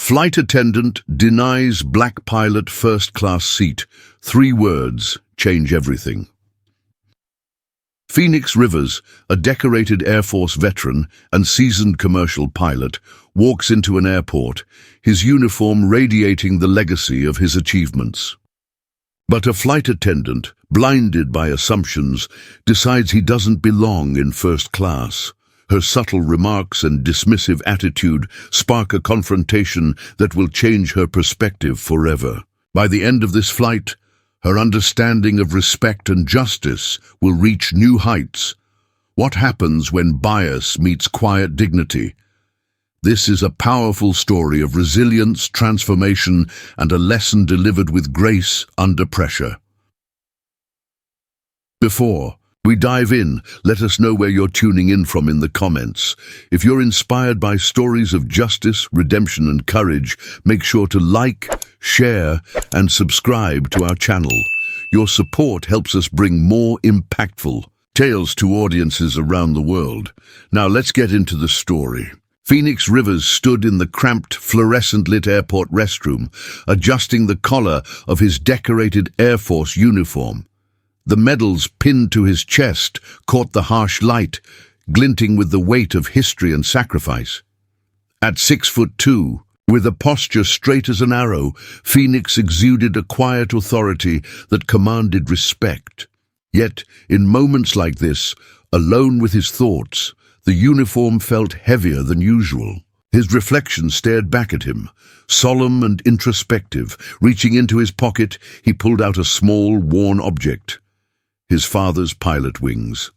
Flight attendant denies black pilot first-class seat. 3 words change everything. Phoenix Rivers, a decorated Air Force veteran and seasoned commercial pilot, walks into an airport, his uniform radiating the legacy of his achievements. But a flight attendant, blinded by assumptions, decides he doesn't belong in first class. Her subtle remarks and dismissive attitude spark a confrontation that will change her perspective forever. By the end of this flight, her understanding of respect and justice will reach new heights. What happens when bias meets quiet dignity? This is a powerful story of resilience, transformation, and a lesson delivered with grace under pressure. Before we dive in, let us know where you're tuning in from in the comments. If you're inspired by stories of justice, redemption, and courage, make sure to like, share, and subscribe to our channel. Your support helps us bring more impactful tales to audiences around the world. Now let's get into the story. Phoenix Rivers stood in the cramped, fluorescent-lit airport restroom, adjusting the collar of his decorated Air Force uniform. The medals pinned to his chest caught the harsh light, glinting with the weight of history and sacrifice. At 6'2", with a posture straight as an arrow, Phoenix exuded a quiet authority that commanded respect. Yet, in moments like this, alone with his thoughts, the uniform felt heavier than usual. His reflection stared back at him, solemn and introspective. Reaching into his pocket, he pulled out a small, worn object. His father's pilot wings.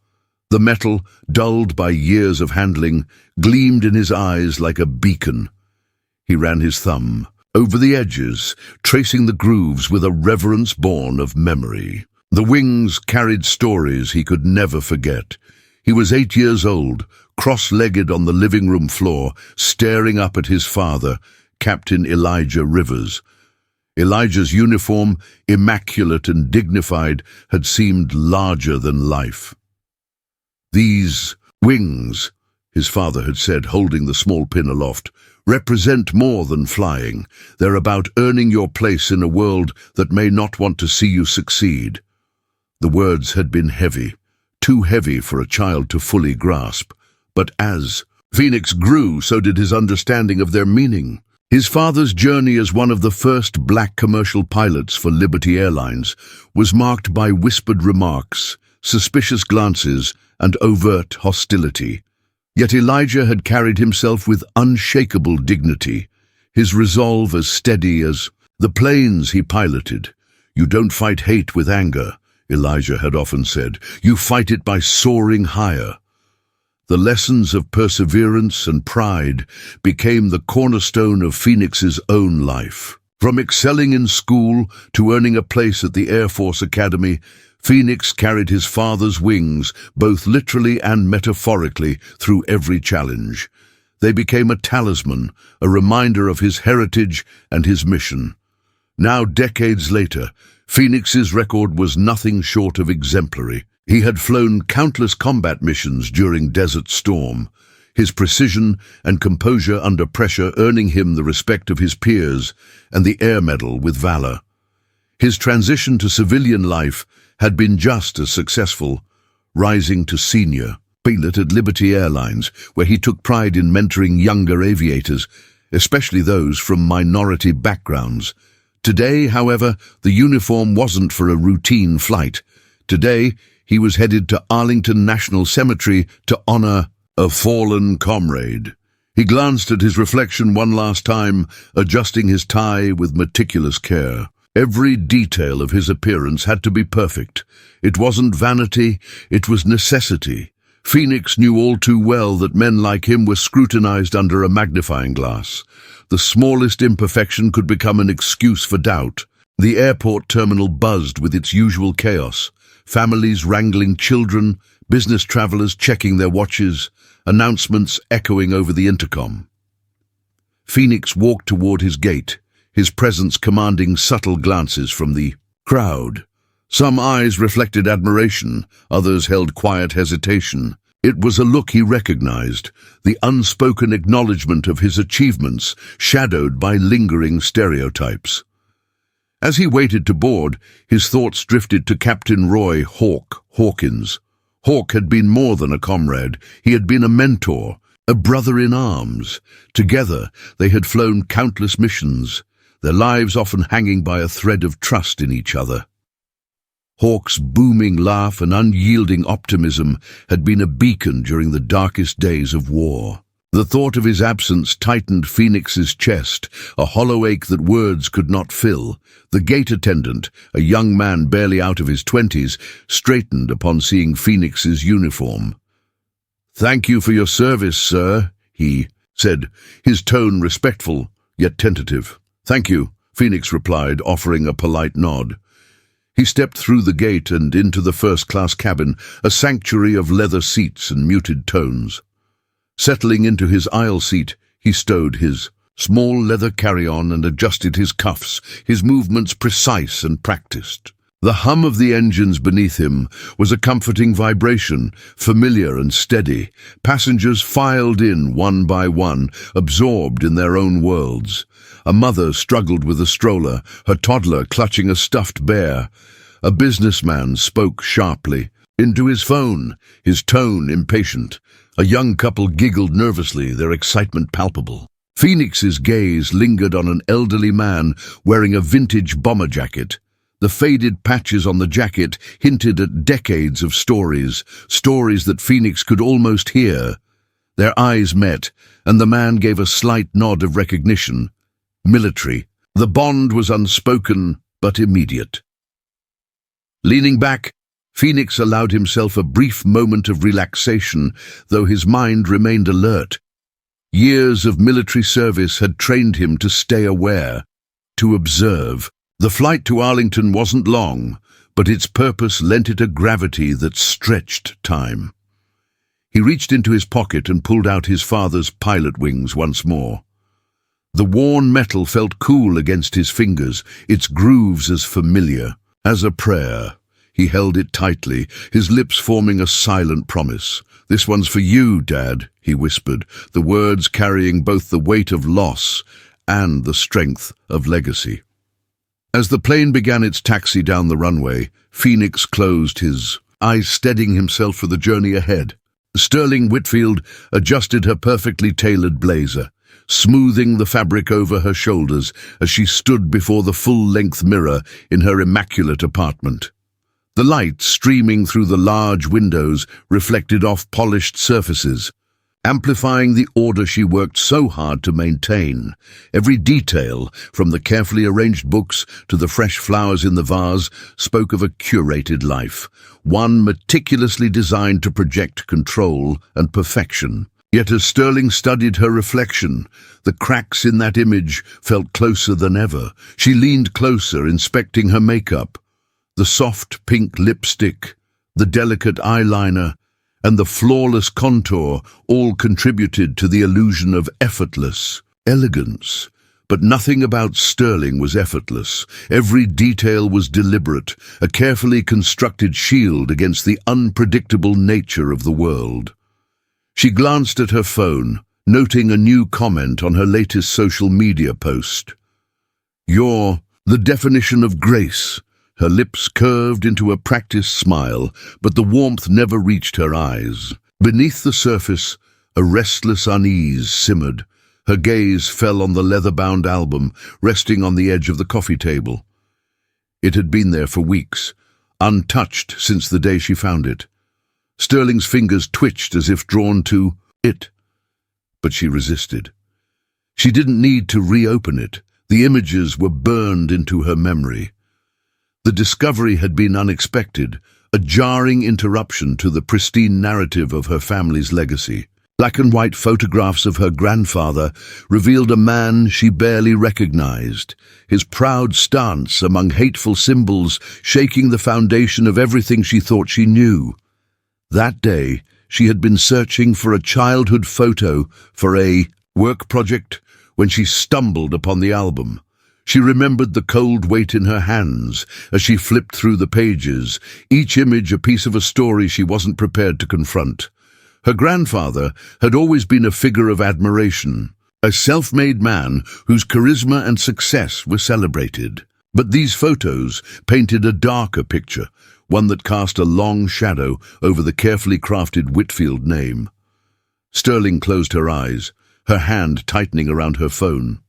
The metal, dulled by years of handling, gleamed in his eyes like a beacon. He ran his thumb over the edges, tracing the grooves with a reverence born of memory. The wings carried stories he could never forget. He was 8 years old, cross-legged on the living room floor, staring up at his father, Captain Elijah Rivers. Elijah's uniform, immaculate and dignified, had seemed larger than life. "These wings," his father had said, holding the small pin aloft, "represent more than flying. They're about earning your place in a world that may not want to see you succeed." The words had been heavy, too heavy for a child to fully grasp. But as Phoenix grew, so did his understanding of their meaning. His father's journey as one of the first black commercial pilots for Liberty Airlines was marked by whispered remarks, suspicious glances, and overt hostility. Yet Elijah had carried himself with unshakable dignity, his resolve as steady as the planes he piloted. "You don't fight hate with anger," Elijah had often said. "You fight it by soaring higher." The lessons of perseverance and pride became the cornerstone of Phoenix's own life. From excelling in school to earning a place at the Air Force Academy, Phoenix carried his father's wings, both literally and metaphorically, through every challenge. They became a talisman, a reminder of his heritage and his mission. Now, decades later, Phoenix's record was nothing short of exemplary. He had flown countless combat missions during Desert Storm, his precision and composure under pressure earning him the respect of his peers and the Air Medal with Valor. His transition to civilian life had been just as successful, rising to senior pilot at Liberty Airlines, where he took pride in mentoring younger aviators, especially those from minority backgrounds. Today, however, the uniform wasn't for a routine flight. Today, he was headed to Arlington National Cemetery to honor a fallen comrade. He glanced at his reflection one last time, adjusting his tie with meticulous care. Every detail of his appearance had to be perfect. It wasn't vanity, it was necessity. Phoenix knew all too well that men like him were scrutinized under a magnifying glass. The smallest imperfection could become an excuse for doubt. The airport terminal buzzed with its usual chaos. Families wrangling children, business travelers checking their watches, announcements echoing over the intercom. Phoenix walked toward his gate, his presence commanding subtle glances from the crowd. Some eyes reflected admiration, others held quiet hesitation. It was a look he recognized, the unspoken acknowledgement of his achievements, shadowed by lingering stereotypes. As he waited to board, his thoughts drifted to Captain Roy Hawkins. Hawk had been more than a comrade. He had been a mentor, a brother in arms. Together, they had flown countless missions, their lives often hanging by a thread of trust in each other. Hawk's booming laugh and unyielding optimism had been a beacon during the darkest days of war. The thought of his absence tightened Phoenix's chest, a hollow ache that words could not fill. The gate attendant, a young man barely out of his 20s, straightened upon seeing Phoenix's uniform. "Thank you for your service, sir," he said, his tone respectful, yet tentative. "Thank you," Phoenix replied, offering a polite nod. He stepped through the gate and into the first-class cabin, a sanctuary of leather seats and muted tones. Settling into his aisle seat, he stowed his small leather carry-on and adjusted his cuffs, his movements precise and practiced. The hum of the engines beneath him was a comforting vibration, familiar and steady. Passengers filed in one by one, absorbed in their own worlds. A mother struggled with a stroller, her toddler clutching a stuffed bear. A businessman spoke sharply into his phone, his tone impatient. A young couple giggled nervously, their excitement palpable. Phoenix's gaze lingered on an elderly man wearing a vintage bomber jacket. The faded patches on the jacket hinted at decades of stories that Phoenix could almost hear. Their eyes met, and the man gave a slight nod of recognition. Military. The bond was unspoken, but immediate. Leaning back, Phoenix allowed himself a brief moment of relaxation, though his mind remained alert. Years of military service had trained him to stay aware, to observe. The flight to Arlington wasn't long, but its purpose lent it a gravity that stretched time. He reached into his pocket and pulled out his father's pilot wings once more. The worn metal felt cool against his fingers, its grooves as familiar as a prayer. He held it tightly, his lips forming a silent promise. "This one's for you, Dad," he whispered, the words carrying both the weight of loss and the strength of legacy. As the plane began its taxi down the runway, Phoenix closed his eyes, steadying himself for the journey ahead. Sterling Whitfield adjusted her perfectly tailored blazer, smoothing the fabric over her shoulders as she stood before the full-length mirror in her immaculate apartment. The light streaming through the large windows reflected off polished surfaces, amplifying the order she worked so hard to maintain. Every detail, from the carefully arranged books to the fresh flowers in the vase, spoke of a curated life, one meticulously designed to project control and perfection. Yet as Sterling studied her reflection, the cracks in that image felt closer than ever. She leaned closer, inspecting her makeup. The soft pink lipstick, the delicate eyeliner, and the flawless contour all contributed to the illusion of effortless elegance. But nothing about Sterling was effortless. Every detail was deliberate, a carefully constructed shield against the unpredictable nature of the world. She glanced at her phone, noting a new comment on her latest social media post. "You're the definition of grace." Her lips curved into a practiced smile, but the warmth never reached her eyes. Beneath the surface, a restless unease simmered. Her gaze fell on the leather-bound album, resting on the edge of the coffee table. It had been there for weeks, untouched since the day she found it. Sterling's fingers twitched as if drawn to it, but she resisted. She didn't need to reopen it. The images were burned into her memory. The discovery had been unexpected, a jarring interruption to the pristine narrative of her family's legacy. Black and white photographs of her grandfather revealed a man she barely recognized, his proud stance among hateful symbols shaking the foundation of everything she thought she knew. That day, she had been searching for a childhood photo for a work project when she stumbled upon the album. She remembered the cold weight in her hands as she flipped through the pages, each image a piece of a story she wasn't prepared to confront. Her grandfather had always been a figure of admiration, a self-made man whose charisma and success were celebrated. But these photos painted a darker picture, one that cast a long shadow over the carefully crafted Whitfield name. Sterling closed her eyes, her hand tightening around her phone.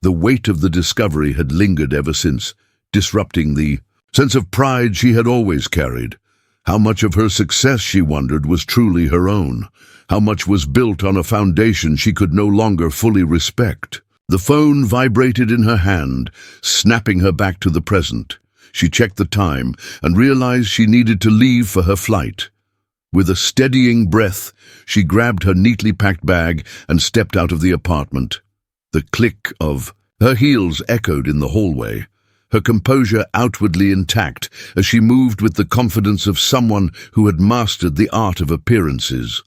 The weight of the discovery had lingered ever since, disrupting the sense of pride she had always carried. How much of her success, she wondered, was truly her own? How much was built on a foundation she could no longer fully respect? The phone vibrated in her hand, snapping her back to the present. She checked the time and realized she needed to leave for her flight. With a steadying breath, she grabbed her neatly packed bag and stepped out of the apartment. The click of her heels echoed in the hallway, her composure outwardly intact as she moved with the confidence of someone who had mastered the art of appearances.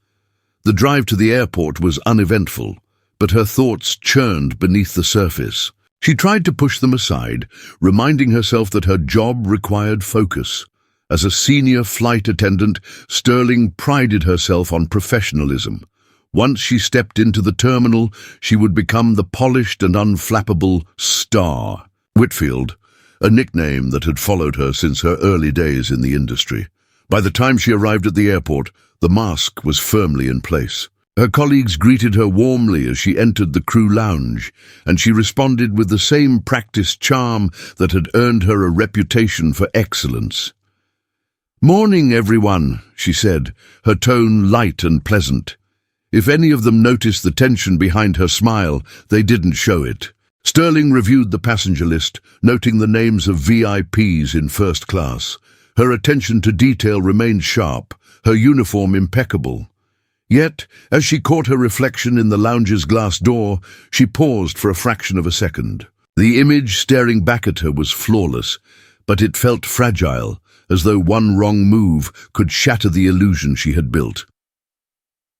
The drive to the airport was uneventful, but her thoughts churned beneath the surface. She tried to push them aside, reminding herself that her job required focus. As a senior flight attendant, Sterling prided herself on professionalism. Once she stepped into the terminal, she would become the polished and unflappable Star. Whitfield, a nickname that had followed her since her early days in the industry. By the time she arrived at the airport, the mask was firmly in place. Her colleagues greeted her warmly as she entered the crew lounge, and she responded with the same practiced charm that had earned her a reputation for excellence. "Morning, everyone," she said, her tone light and pleasant. If any of them noticed the tension behind her smile, they didn't show it. Sterling reviewed the passenger list, noting the names of VIPs in first class. Her attention to detail remained sharp, her uniform impeccable. Yet, as she caught her reflection in the lounge's glass door, she paused for a fraction of a second. The image staring back at her was flawless, but it felt fragile, as though one wrong move could shatter the illusion she had built.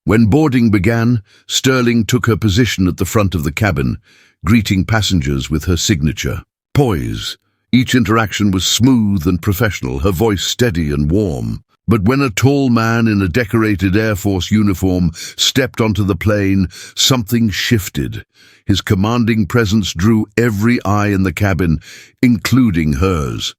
When boarding began, Sterling took her position at the front of the cabin, greeting passengers with her signature poise. Each interaction was smooth and professional, her voice steady and warm. But when a tall man in a decorated Air Force uniform stepped onto the plane, something shifted. His commanding presence drew every eye in the cabin, including hers.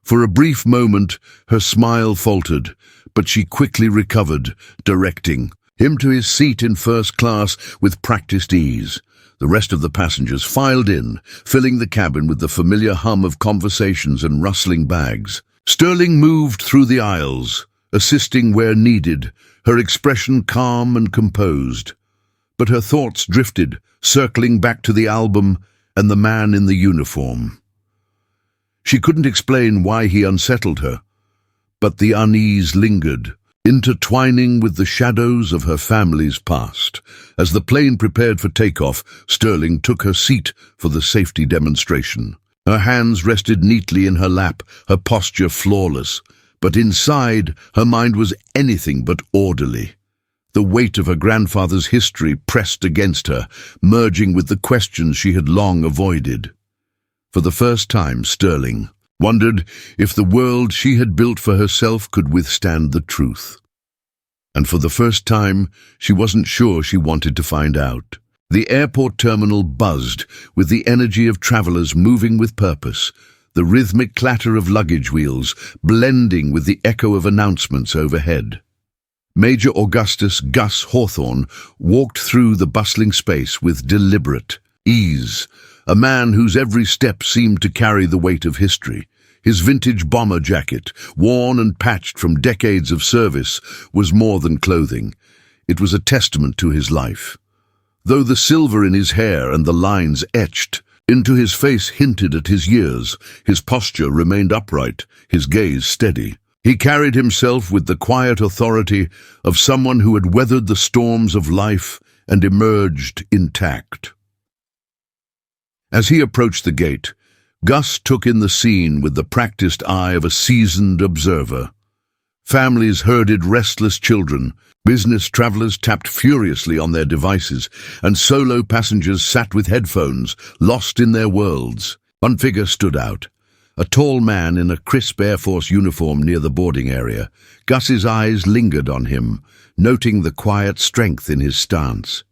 For a brief moment, her smile faltered, but she quickly recovered, directing him to his seat in first class with practiced ease. The rest of the passengers filed in, filling the cabin with the familiar hum of conversations and rustling bags. Sterling moved through the aisles, assisting where needed, her expression calm and composed. But her thoughts drifted, circling back to the album and the man in the uniform. She couldn't explain why he unsettled her, but the unease lingered, intertwining with the shadows of her family's past. As the plane prepared for takeoff, Sterling took her seat for the safety demonstration. Her hands rested neatly in her lap, her posture flawless, but inside her mind was anything but orderly. The weight of her grandfather's history pressed against her, merging with the questions she had long avoided. For the first time, Sterling wondered if the world she had built for herself could withstand the truth. And for the first time, she wasn't sure she wanted to find out. The airport terminal buzzed with the energy of travelers moving with purpose, the rhythmic clatter of luggage wheels blending with the echo of announcements overhead. Major Augustus Gus Hawthorne walked through the bustling space with deliberate ease, a man whose every step seemed to carry the weight of history. His vintage bomber jacket, worn and patched from decades of service, was more than clothing. It was a testament to his life. Though the silver in his hair and the lines etched into his face hinted at his years, his posture remained upright, his gaze steady. He carried himself with the quiet authority of someone who had weathered the storms of life and emerged intact. As he approached the gate, Gus took in the scene with the practiced eye of a seasoned observer. Families herded restless children, business travelers tapped furiously on their devices, and solo passengers sat with headphones, lost in their worlds. One figure stood out, a tall man in a crisp Air Force uniform near the boarding area. Gus's eyes lingered on him, noting the quiet strength in his stance.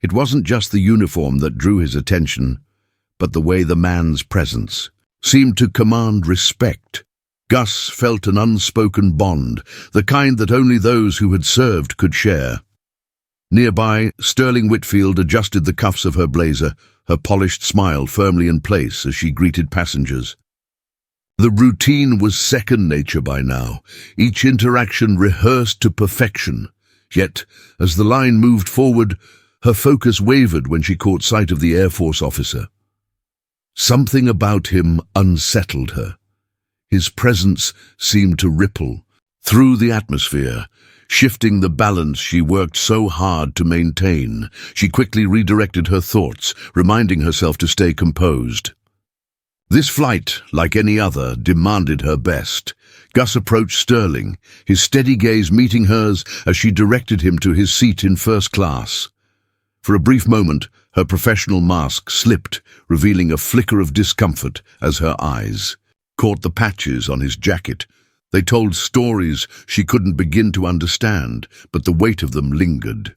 It wasn't just the uniform that drew his attention, but the way the man's presence seemed to command respect. Gus felt an unspoken bond, the kind that only those who had served could share. Nearby, Sterling Whitfield adjusted the cuffs of her blazer, her polished smile firmly in place as she greeted passengers. The routine was second nature by now, each interaction rehearsed to perfection. Yet, as the line moved forward, her focus wavered when she caught sight of the Air Force officer. Something about him unsettled her. His presence seemed to ripple through the atmosphere, shifting the balance she worked so hard to maintain. She quickly redirected her thoughts, reminding herself to stay composed. This flight, like any other, demanded her best. Gus approached Sterling, his steady gaze meeting hers as she directed him to his seat in first class. For a brief moment, her professional mask slipped, revealing a flicker of discomfort as her eyes caught the patches on his jacket. They told stories she couldn't begin to understand, but the weight of them lingered.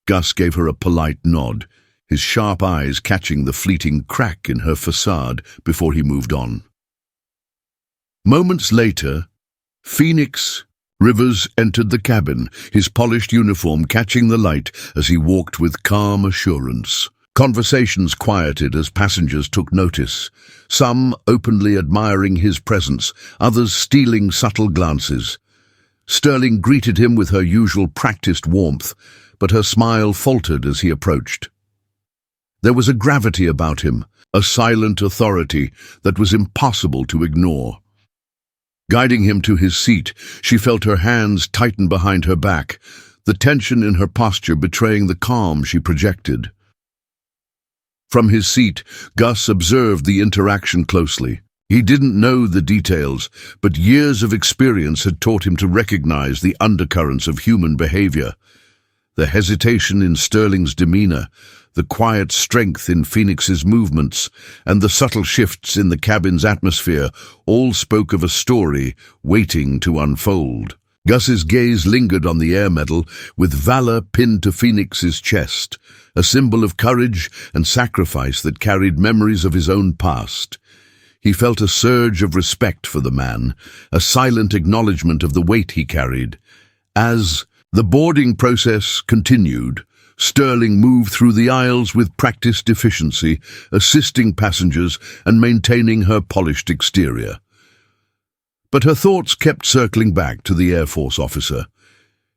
Gus gave her a polite nod, his sharp eyes catching the fleeting crack in her facade before he moved on. Moments later, Phoenix Rivers entered the cabin, his polished uniform catching the light as he walked with calm assurance. Conversations quieted as passengers took notice, some openly admiring his presence, others stealing subtle glances. Sterling greeted him with her usual practiced warmth, but her smile faltered as he approached. There was a gravity about him, a silent authority that was impossible to ignore. Guiding him to his seat, she felt her hands tighten behind her back, the tension in her posture betraying the calm she projected. From his seat, Gus observed the interaction closely. He didn't know the details, but years of experience had taught him to recognize the undercurrents of human behavior. The hesitation in Sterling's demeanor, the quiet strength in Phoenix's movements, and the subtle shifts in the cabin's atmosphere all spoke of a story waiting to unfold. Gus's gaze lingered on the air medal, with valor pinned to Phoenix's chest, a symbol of courage and sacrifice that carried memories of his own past. He felt a surge of respect for the man, a silent acknowledgement of the weight he carried. As the boarding process continued, Sterling moved through the aisles with practiced efficiency, assisting passengers and maintaining her polished exterior. But her thoughts kept circling back to the Air Force officer.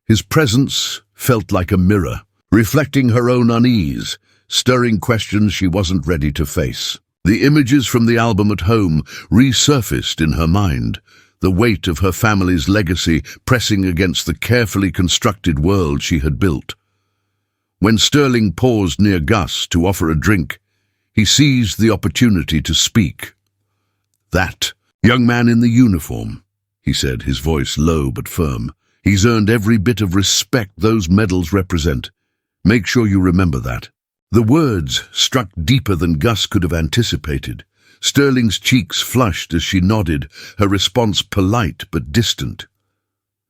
His presence felt like a mirror, reflecting her own unease, stirring questions she wasn't ready to face. The images from the album at home resurfaced in her mind, the weight of her family's legacy pressing against the carefully constructed world she had built. When Sterling paused near Gus to offer a drink, he seized the opportunity to speak. "That young man in the uniform," he said, his voice low but firm. "He's earned every bit of respect those medals represent. Make sure you remember that." The words struck deeper than Gus could have anticipated. Sterling's cheeks flushed as she nodded, her response polite but distant.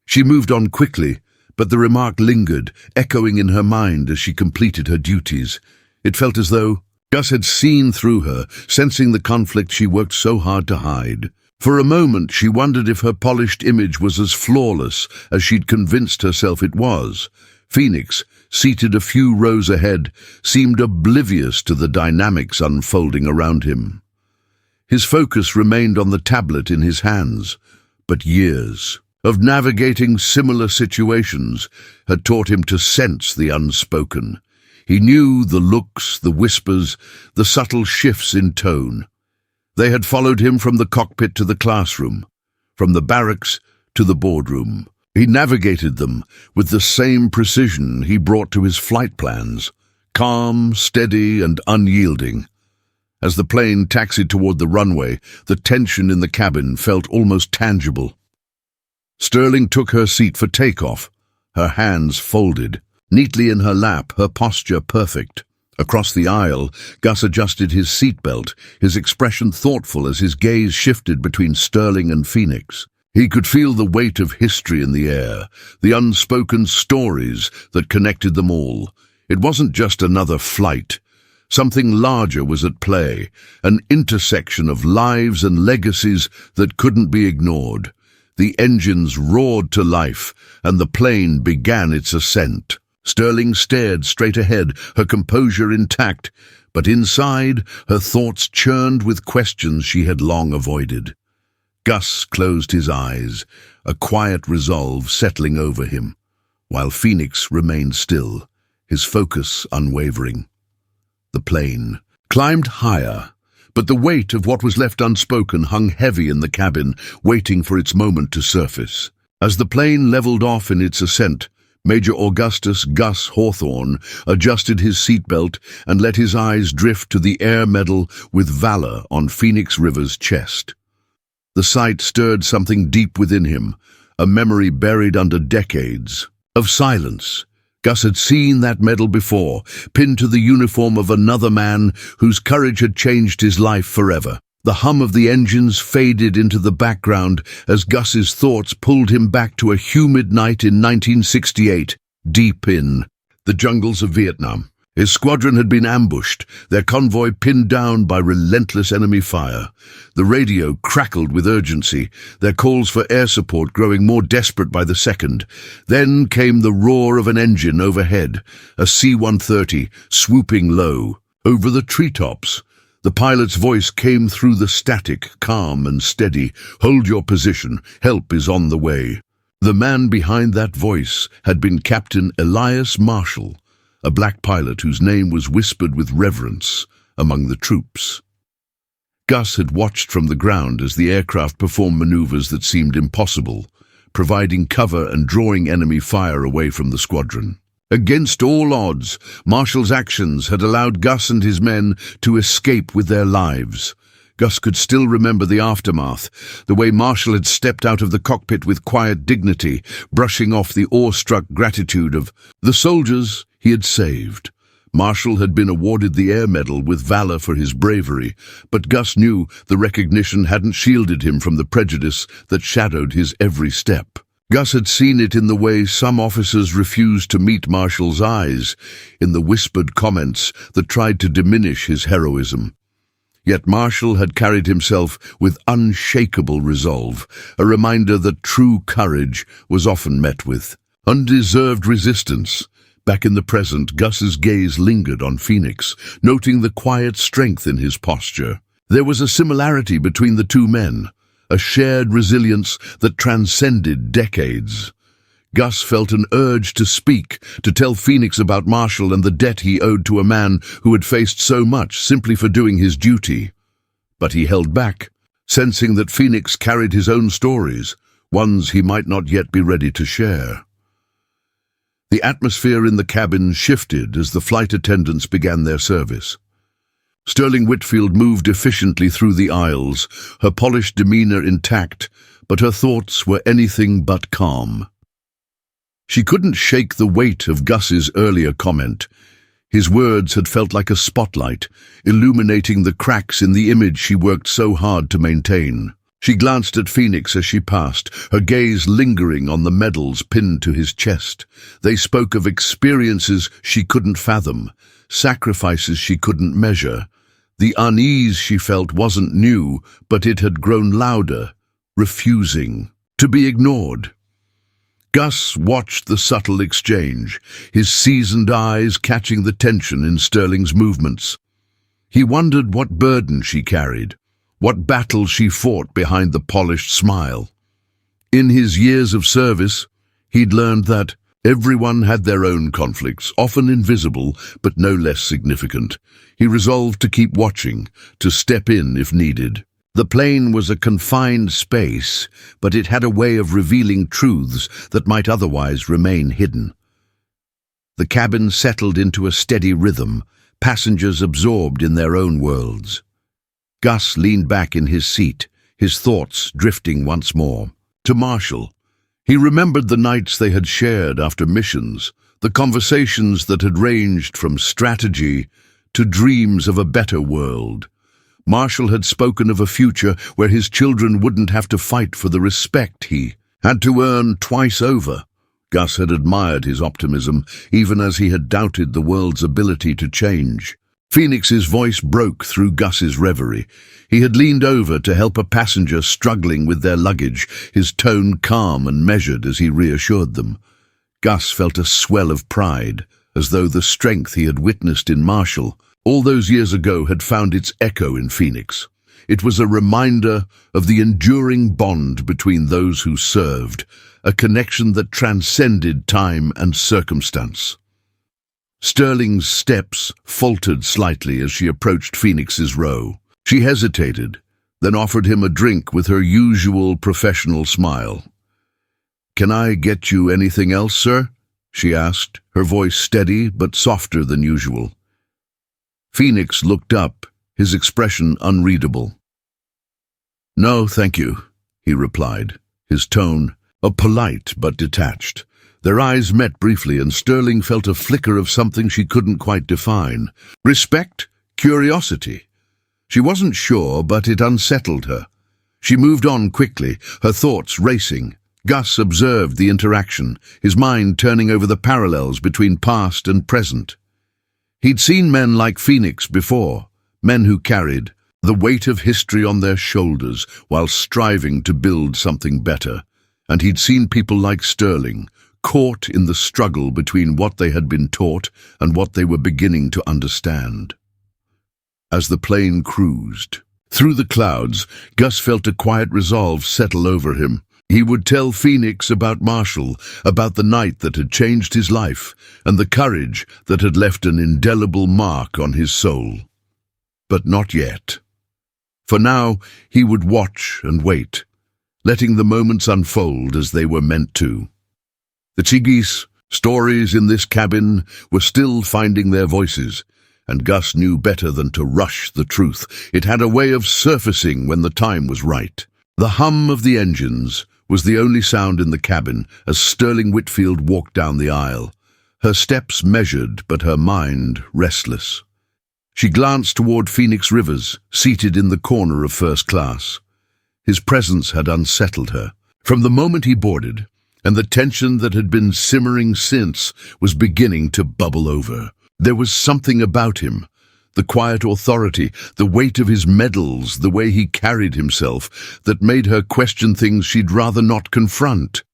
She moved on quickly, but the remark lingered, echoing in her mind as she completed her duties. It felt as though Gus had seen through her, sensing the conflict she worked so hard to hide. For a moment, she wondered if her polished image was as flawless as she'd convinced herself it was. Phoenix, seated a few rows ahead, seemed oblivious to the dynamics unfolding around him. His focus remained on the tablet in his hands, but years of navigating similar situations had taught him to sense the unspoken. He knew the looks, the whispers, the subtle shifts in tone. They had followed him from the cockpit to the classroom, from the barracks to the boardroom. He navigated them with the same precision he brought to his flight plans, calm, steady, and unyielding. As the plane taxied toward the runway, the tension in the cabin felt almost tangible. Sterling took her seat for takeoff, her hands folded, neatly in her lap, her posture perfect. Across the aisle, Gus adjusted his seatbelt, his expression thoughtful as his gaze shifted between Sterling and Phoenix. He could feel the weight of history in the air, the unspoken stories that connected them all. It wasn't just another flight. Something larger was at play, an intersection of lives and legacies that couldn't be ignored. The engines roared to life, and the plane began its ascent. Sterling stared straight ahead, her composure intact, but inside, her thoughts churned with questions she had long avoided. Gus closed his eyes, a quiet resolve settling over him, while Phoenix remained still, his focus unwavering. The plane climbed higher, but the weight of what was left unspoken hung heavy in the cabin, waiting for its moment to surface. As the plane leveled off in its ascent, Major Augustus Gus Hawthorne adjusted his seatbelt and let his eyes drift to the Air Medal with Valor on Phoenix River's chest. The sight stirred something deep within him, a memory buried under decades of silence. Gus had seen that medal before, pinned to the uniform of another man whose courage had changed his life forever. The hum of the engines faded into the background as Gus's thoughts pulled him back to a humid night in 1968, deep in the jungles of Vietnam. His squadron had been ambushed, their convoy pinned down by relentless enemy fire. The radio crackled with urgency, their calls for air support growing more desperate by the second. Then came the roar of an engine overhead, a C-130 swooping low. Over the treetops, the pilot's voice came through the static, calm and steady. "Hold your position, help is on the way." The man behind that voice had been Captain Elias Marshall, a black pilot whose name was whispered with reverence among the troops. Gus had watched from the ground as the aircraft performed maneuvers that seemed impossible, providing cover and drawing enemy fire away from the squadron. Against all odds, Marshall's actions had allowed Gus and his men to escape with their lives. Gus could still remember the aftermath, the way Marshall had stepped out of the cockpit with quiet dignity, brushing off the awestruck gratitude of the soldiers he had saved. Marshall had been awarded the Air Medal with Valor for his bravery, but Gus knew the recognition hadn't shielded him from the prejudice that shadowed his every step. Gus had seen it in the way some officers refused to meet Marshall's eyes, in the whispered comments that tried to diminish his heroism. Yet Marshall had carried himself with unshakable resolve, a reminder that true courage was often met with undeserved resistance. Back in the present, Gus's gaze lingered on Phoenix, noting the quiet strength in his posture. There was a similarity between the two men, a shared resilience that transcended decades. Gus felt an urge to speak, to tell Phoenix about Marshall and the debt he owed to a man who had faced so much simply for doing his duty. But he held back, sensing that Phoenix carried his own stories, ones he might not yet be ready to share. The atmosphere in the cabin shifted as the flight attendants began their service. Sterling Whitfield moved efficiently through the aisles, her polished demeanor intact, but her thoughts were anything but calm. She couldn't shake the weight of Gus's earlier comment. His words had felt like a spotlight, illuminating the cracks in the image she worked so hard to maintain. She glanced at Phoenix as she passed, her gaze lingering on the medals pinned to his chest. They spoke of experiences she couldn't fathom, sacrifices she couldn't measure. The unease she felt wasn't new, but it had grown louder, refusing to be ignored. Gus watched the subtle exchange, his seasoned eyes catching the tension in Sterling's movements. He wondered what burden she carried, what battle she fought behind the polished smile. In his years of service, he'd learned that everyone had their own conflicts, often invisible but no less significant. He resolved to keep watching, to step in if needed. The plane was a confined space, but it had a way of revealing truths that might otherwise remain hidden. The cabin settled into a steady rhythm, passengers absorbed in their own worlds. Gus leaned back in his seat, his thoughts drifting once more. To Marshall, he remembered the nights they had shared after missions, the conversations that had ranged from strategy to dreams of a better world. Marshall had spoken of a future where his children wouldn't have to fight for the respect he had to earn twice over. Gus had admired his optimism, even as he had doubted the world's ability to change. Phoenix's voice broke through Gus's reverie. He had leaned over to help a passenger struggling with their luggage, his tone calm and measured as he reassured them. Gus felt a swell of pride, as though the strength he had witnessed in Marshall all those years ago had found its echo in Phoenix. It was a reminder of the enduring bond between those who served, a connection that transcended time and circumstance. Sterling's steps faltered slightly as she approached Phoenix's row. She hesitated, then offered him a drink with her usual professional smile. "Can I get you anything else, sir?" she asked, her voice steady but softer than usual. Phoenix looked up, his expression unreadable. "No, thank you," he replied, his tone polite but detached. Their eyes met briefly, and Sterling felt a flicker of something she couldn't quite define. Respect? Curiosity? She wasn't sure, but it unsettled her. She moved on quickly, her thoughts racing. Gus observed the interaction, his mind turning over the parallels between past and present. He'd seen men like Phoenix before, men who carried the weight of history on their shoulders while striving to build something better. And he'd seen people like Sterling, caught in the struggle between what they had been taught and what they were beginning to understand. As the plane cruised through the clouds, Gus felt a quiet resolve settle over him. He would tell Phoenix about Marshall, about the night that had changed his life, and the courage that had left an indelible mark on his soul. But not yet. For now, he would watch and wait, letting the moments unfold as they were meant to. The Chigis, stories in this cabin, were still finding their voices, and Gus knew better than to rush the truth. It had a way of surfacing when the time was right. The hum of the engines was the only sound in the cabin as Sterling Whitfield walked down the aisle, her steps measured but her mind restless. She glanced toward Phoenix Rivers, seated in the corner of first class. His presence had unsettled her. From the moment he boarded, and the tension that had been simmering since was beginning to bubble over. There was something about him, the quiet authority, the weight of his medals, the way he carried himself, that made her question things she'd rather not confront.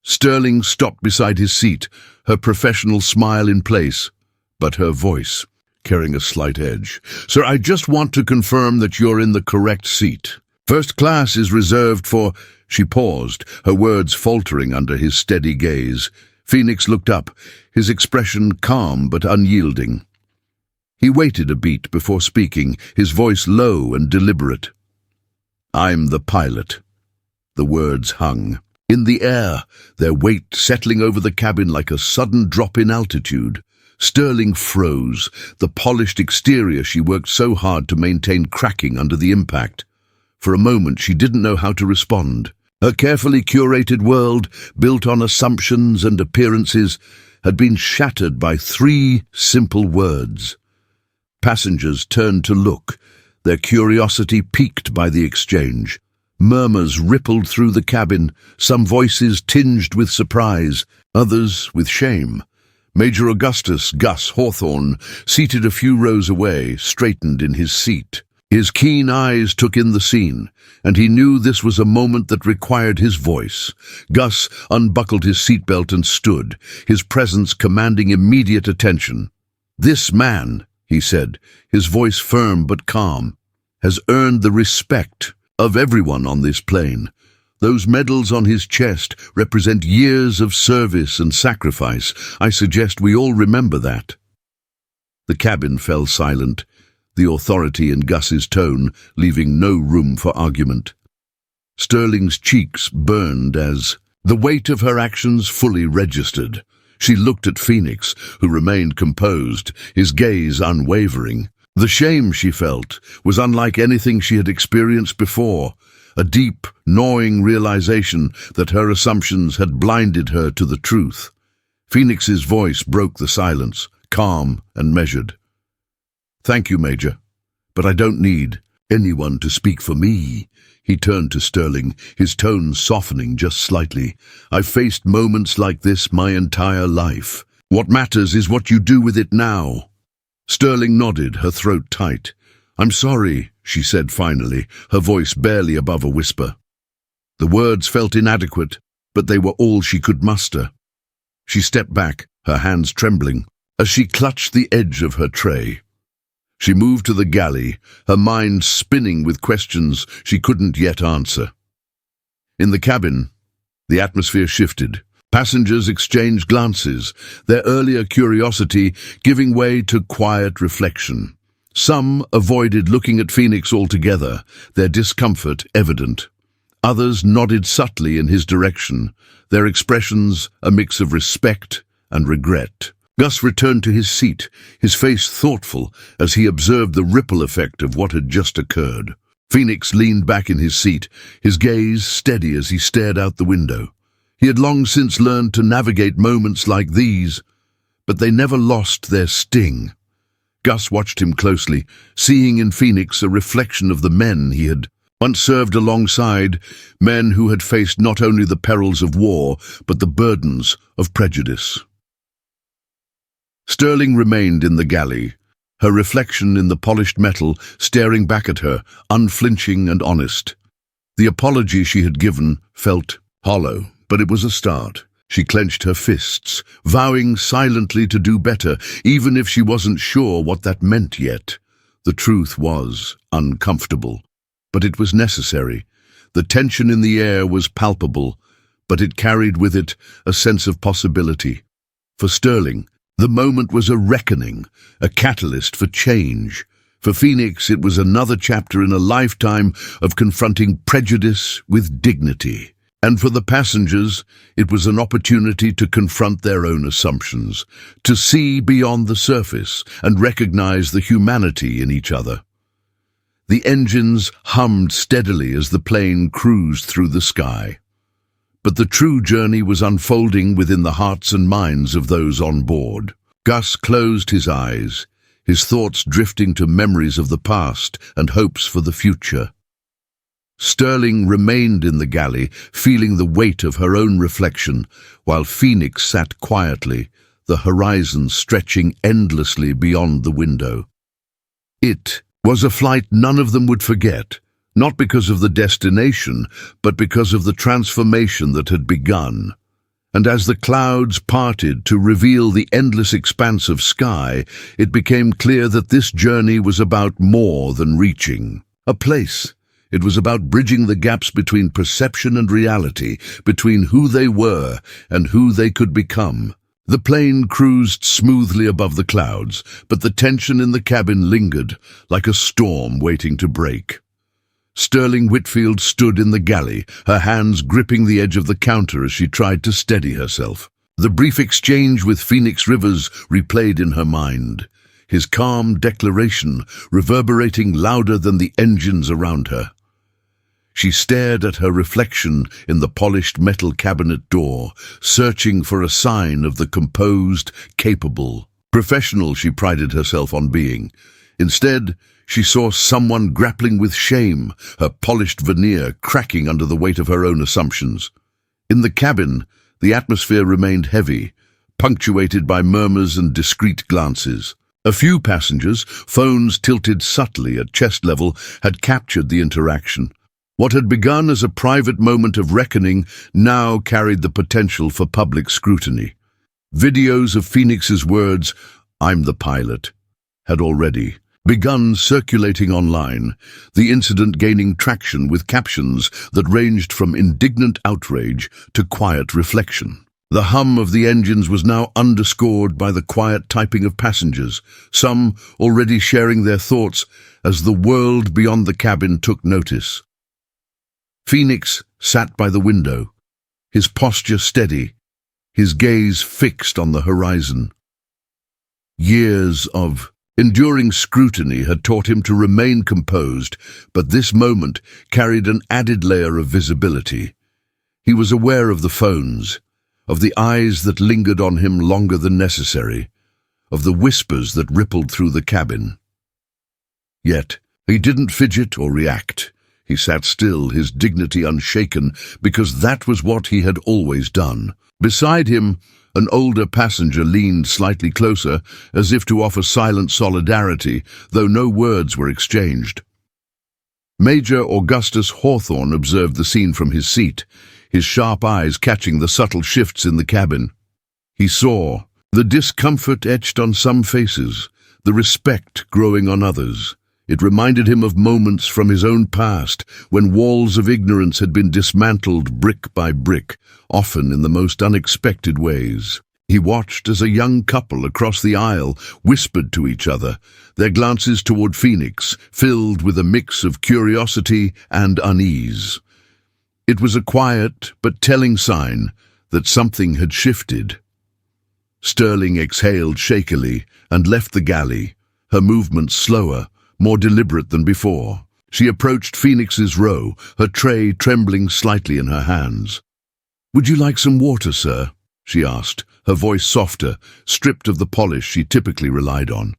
Sterling stopped beside his seat, her professional smile in place, but her voice carrying a slight edge. "Sir, I just want to confirm that you're in the correct seat. First class is reserved for—" She paused, her words faltering under his steady gaze. Phoenix looked up, his expression calm but unyielding. He waited a beat before speaking, his voice low and deliberate. "I'm the pilot." The words hung in the air, their weight settling over the cabin like a sudden drop in altitude. Sterling froze, the polished exterior she worked so hard to maintain cracking under the impact. For a moment she didn't know how to respond. Her carefully curated world, built on assumptions and appearances, had been shattered by 3 simple words. Passengers turned to look, their curiosity piqued by the exchange. Murmurs rippled through the cabin, some voices tinged with surprise, others with shame. Major Augustus, Gus Hawthorne, seated a few rows away, straightened in his seat. His keen eyes took in the scene, and he knew this was a moment that required his voice. Gus unbuckled his seatbelt and stood, his presence commanding immediate attention. "This man," he said, his voice firm but calm, "has earned the respect of everyone on this plane. Those medals on his chest represent years of service and sacrifice. I suggest we all remember that." The cabin fell silent, the authority in Gus's tone leaving no room for argument. Sterling's cheeks burned as the weight of her actions fully registered. She looked at Phoenix, who remained composed, his gaze unwavering. The shame she felt was unlike anything she had experienced before, a deep, gnawing realization that her assumptions had blinded her to the truth. Phoenix's voice broke the silence, calm and measured. "Thank you, Major, but I don't need anyone to speak for me." He turned to Sterling, his tone softening just slightly. "I've faced moments like this my entire life. What matters is what you do with it now." Sterling nodded, her throat tight. "I'm sorry," she said finally, her voice barely above a whisper. The words felt inadequate, but they were all she could muster. She stepped back, her hands trembling, as she clutched the edge of her tray. She moved to the galley, her mind spinning with questions she couldn't yet answer. In the cabin, the atmosphere shifted. Passengers exchanged glances, their earlier curiosity giving way to quiet reflection. Some avoided looking at Phoenix altogether, their discomfort evident. Others nodded subtly in his direction, their expressions a mix of respect and regret. Gus returned to his seat, his face thoughtful as he observed the ripple effect of what had just occurred. Phoenix leaned back in his seat, his gaze steady as he stared out the window. He had long since learned to navigate moments like these, but they never lost their sting. Gus watched him closely, seeing in Phoenix a reflection of the men he had once served alongside, men who had faced not only the perils of war, but the burdens of prejudice. Sterling remained in the galley, her reflection in the polished metal staring back at her, unflinching and honest. The apology she had given felt hollow, but it was a start. She clenched her fists, vowing silently to do better, even if she wasn't sure what that meant yet. The truth was uncomfortable, but it was necessary. The tension in the air was palpable, but it carried with it a sense of possibility. For Sterling, the moment was a reckoning, a catalyst for change. For Phoenix, it was another chapter in a lifetime of confronting prejudice with dignity. And for the passengers, it was an opportunity to confront their own assumptions, to see beyond the surface and recognize the humanity in each other. The engines hummed steadily as the plane cruised through the sky. But the true journey was unfolding within the hearts and minds of those on board. Gus closed his eyes, his thoughts drifting to memories of the past and hopes for the future. Sterling remained in the galley, feeling the weight of her own reflection, while Phoenix sat quietly, the horizon stretching endlessly beyond the window. It was a flight none of them would forget. Not because of the destination, but because of the transformation that had begun. And as the clouds parted to reveal the endless expanse of sky, it became clear that this journey was about more than reaching a place. It was about bridging the gaps between perception and reality, between who they were and who they could become. The plane cruised smoothly above the clouds, but the tension in the cabin lingered, like a storm waiting to break. Sterling Whitfield stood in the galley, her hands gripping the edge of the counter as she tried to steady herself. The brief exchange with Phoenix Rivers replayed in her mind, his calm declaration reverberating louder than the engines around her. She stared at her reflection in the polished metal cabinet door, searching for a sign of the composed, capable, professional she prided herself on being. Instead, she saw someone grappling with shame, her polished veneer cracking under the weight of her own assumptions. In the cabin, the atmosphere remained heavy, punctuated by murmurs and discreet glances. A few passengers, phones tilted subtly at chest level, had captured the interaction. What had begun as a private moment of reckoning now carried the potential for public scrutiny. Videos of Phoenix's words, "I'm the pilot," had already begun circulating online, the incident gaining traction with captions that ranged from indignant outrage to quiet reflection. The hum of the engines was now underscored by the quiet typing of passengers, some already sharing their thoughts as the world beyond the cabin took notice. Phoenix sat by the window, his posture steady, his gaze fixed on the horizon. Years of enduring scrutiny had taught him to remain composed, but this moment carried an added layer of visibility. He was aware of the phones, of the eyes that lingered on him longer than necessary, of the whispers that rippled through the cabin. Yet, he didn't fidget or react. He sat still, his dignity unshaken, because that was what he had always done. Beside him, an older passenger leaned slightly closer, as if to offer silent solidarity, though no words were exchanged. Major Augustus Hawthorne observed the scene from his seat, his sharp eyes catching the subtle shifts in the cabin. He saw the discomfort etched on some faces, the respect growing on others. It reminded him of moments from his own past, when walls of ignorance had been dismantled brick by brick, often in the most unexpected ways. He watched as a young couple across the aisle whispered to each other, their glances toward Phoenix filled with a mix of curiosity and unease. It was a quiet but telling sign that something had shifted. Sterling exhaled shakily and left the galley, her movements slower, more deliberate than before. She approached Phoenix's row, her tray trembling slightly in her hands. "Would you like some water, sir?" she asked, her voice softer, stripped of the polish she typically relied on.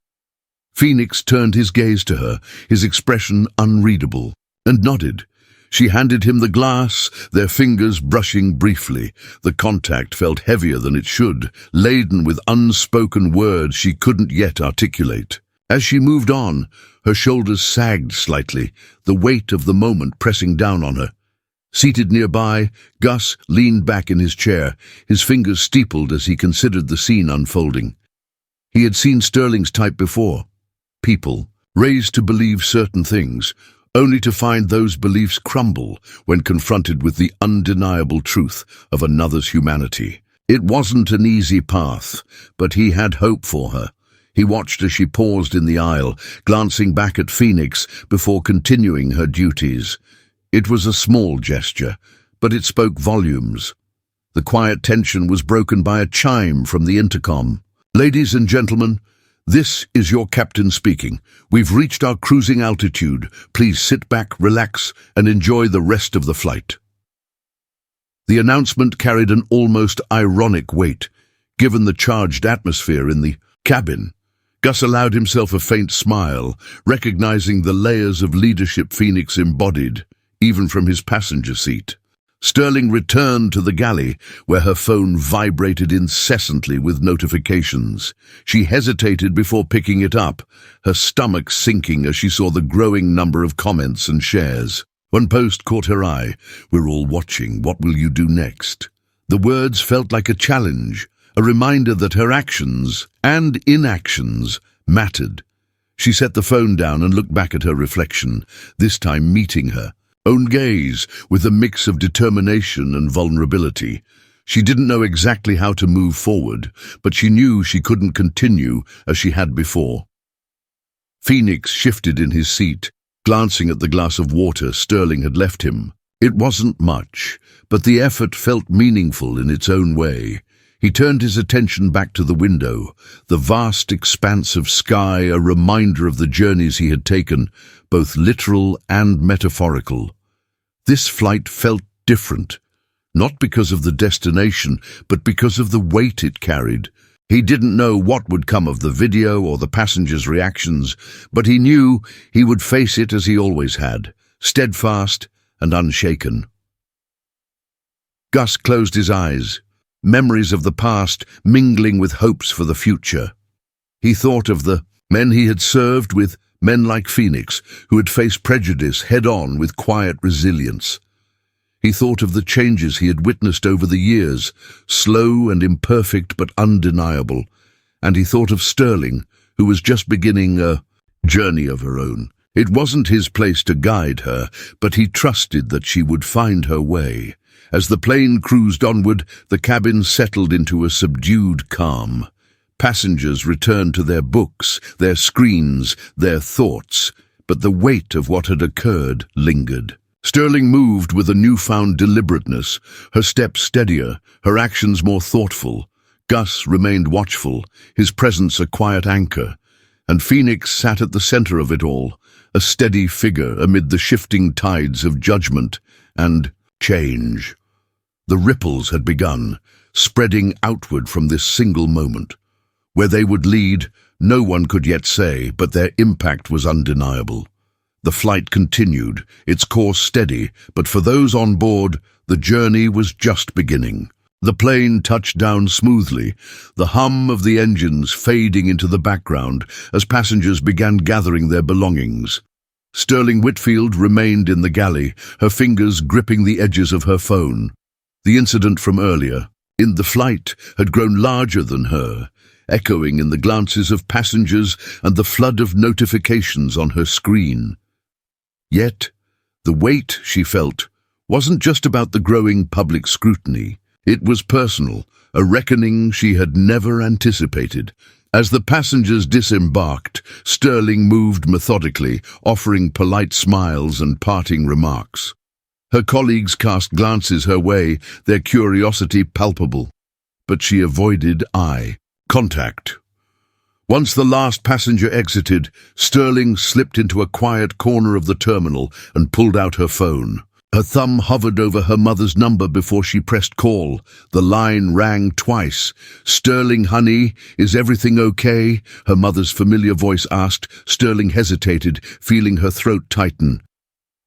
Phoenix turned his gaze to her, his expression unreadable, and nodded. She handed him the glass, their fingers brushing briefly. The contact felt heavier than it should, laden with unspoken words she couldn't yet articulate. As she moved on, her shoulders sagged slightly, the weight of the moment pressing down on her. Seated nearby, Gus leaned back in his chair, his fingers steepled as he considered the scene unfolding. He had seen Sterling's type before. People, raised to believe certain things, only to find those beliefs crumble when confronted with the undeniable truth of another's humanity. It wasn't an easy path, but he had hope for her. He watched as she paused in the aisle, glancing back at Phoenix before continuing her duties. It was a small gesture, but it spoke volumes. The quiet tension was broken by a chime from the intercom. "Ladies and gentlemen, this is your captain speaking. We've reached our cruising altitude. Please sit back, relax, and enjoy the rest of the flight." The announcement carried an almost ironic weight, given the charged atmosphere in the cabin. Gus allowed himself a faint smile, recognizing the layers of leadership Phoenix embodied, even from his passenger seat. Sterling returned to the galley, where her phone vibrated incessantly with notifications. She hesitated before picking it up, her stomach sinking as she saw the growing number of comments and shares. One post caught her eye. "We're all watching. What will you do next?" The words felt like a challenge, a reminder that her actions and inactions mattered. She set the phone down and looked back at her reflection, this time meeting her own gaze with a mix of determination and vulnerability. She didn't know exactly how to move forward, but she knew she couldn't continue as she had before. Phoenix shifted in his seat, glancing at the glass of water Sterling had left him. It wasn't much, but the effort felt meaningful in its own way. He turned his attention back to the window, the vast expanse of sky a reminder of the journeys he had taken, both literal and metaphorical. This flight felt different, not because of the destination, but because of the weight it carried. He didn't know what would come of the video or the passengers' reactions, but he knew he would face it as he always had, steadfast and unshaken. Gus closed his eyes, memories of the past mingling with hopes for the future. He thought of the men he had served with, men like Phoenix, who had faced prejudice head-on with quiet resilience. He thought of the changes he had witnessed over the years, slow and imperfect but undeniable, and he thought of Sterling, who was just beginning a journey of her own. It wasn't his place to guide her, but he trusted that she would find her way. As the plane cruised onward, the cabin settled into a subdued calm. Passengers returned to their books, their screens, their thoughts, but the weight of what had occurred lingered. Sterling moved with a newfound deliberateness, her steps steadier, her actions more thoughtful. Gus remained watchful, his presence a quiet anchor, and Phoenix sat at the center of it all, a steady figure amid the shifting tides of judgment and change. The ripples had begun, spreading outward from this single moment. Where they would lead, No one could yet say, but their impact was undeniable. The flight continued, its course steady, but for those on board, the journey was just beginning. The plane touched down smoothly, the hum of the engines fading into the background as passengers began gathering their belongings. Sterling Whitfield remained in the galley, her fingers gripping the edges of her phone. The incident from earlier, in the flight, had grown larger than her, echoing in the glances of passengers and the flood of notifications on her screen. Yet, the weight she felt wasn't just about the growing public scrutiny. It was personal, a reckoning she had never anticipated. As the passengers disembarked, Sterling moved methodically, offering polite smiles and parting remarks. Her colleagues cast glances her way, their curiosity palpable. But she avoided eye contact. Once the last passenger exited, Sterling slipped into a quiet corner of the terminal and pulled out her phone. Her thumb hovered over her mother's number before she pressed call. The line rang twice. "Sterling, honey, is everything okay?" her mother's familiar voice asked. Sterling hesitated, feeling her throat tighten.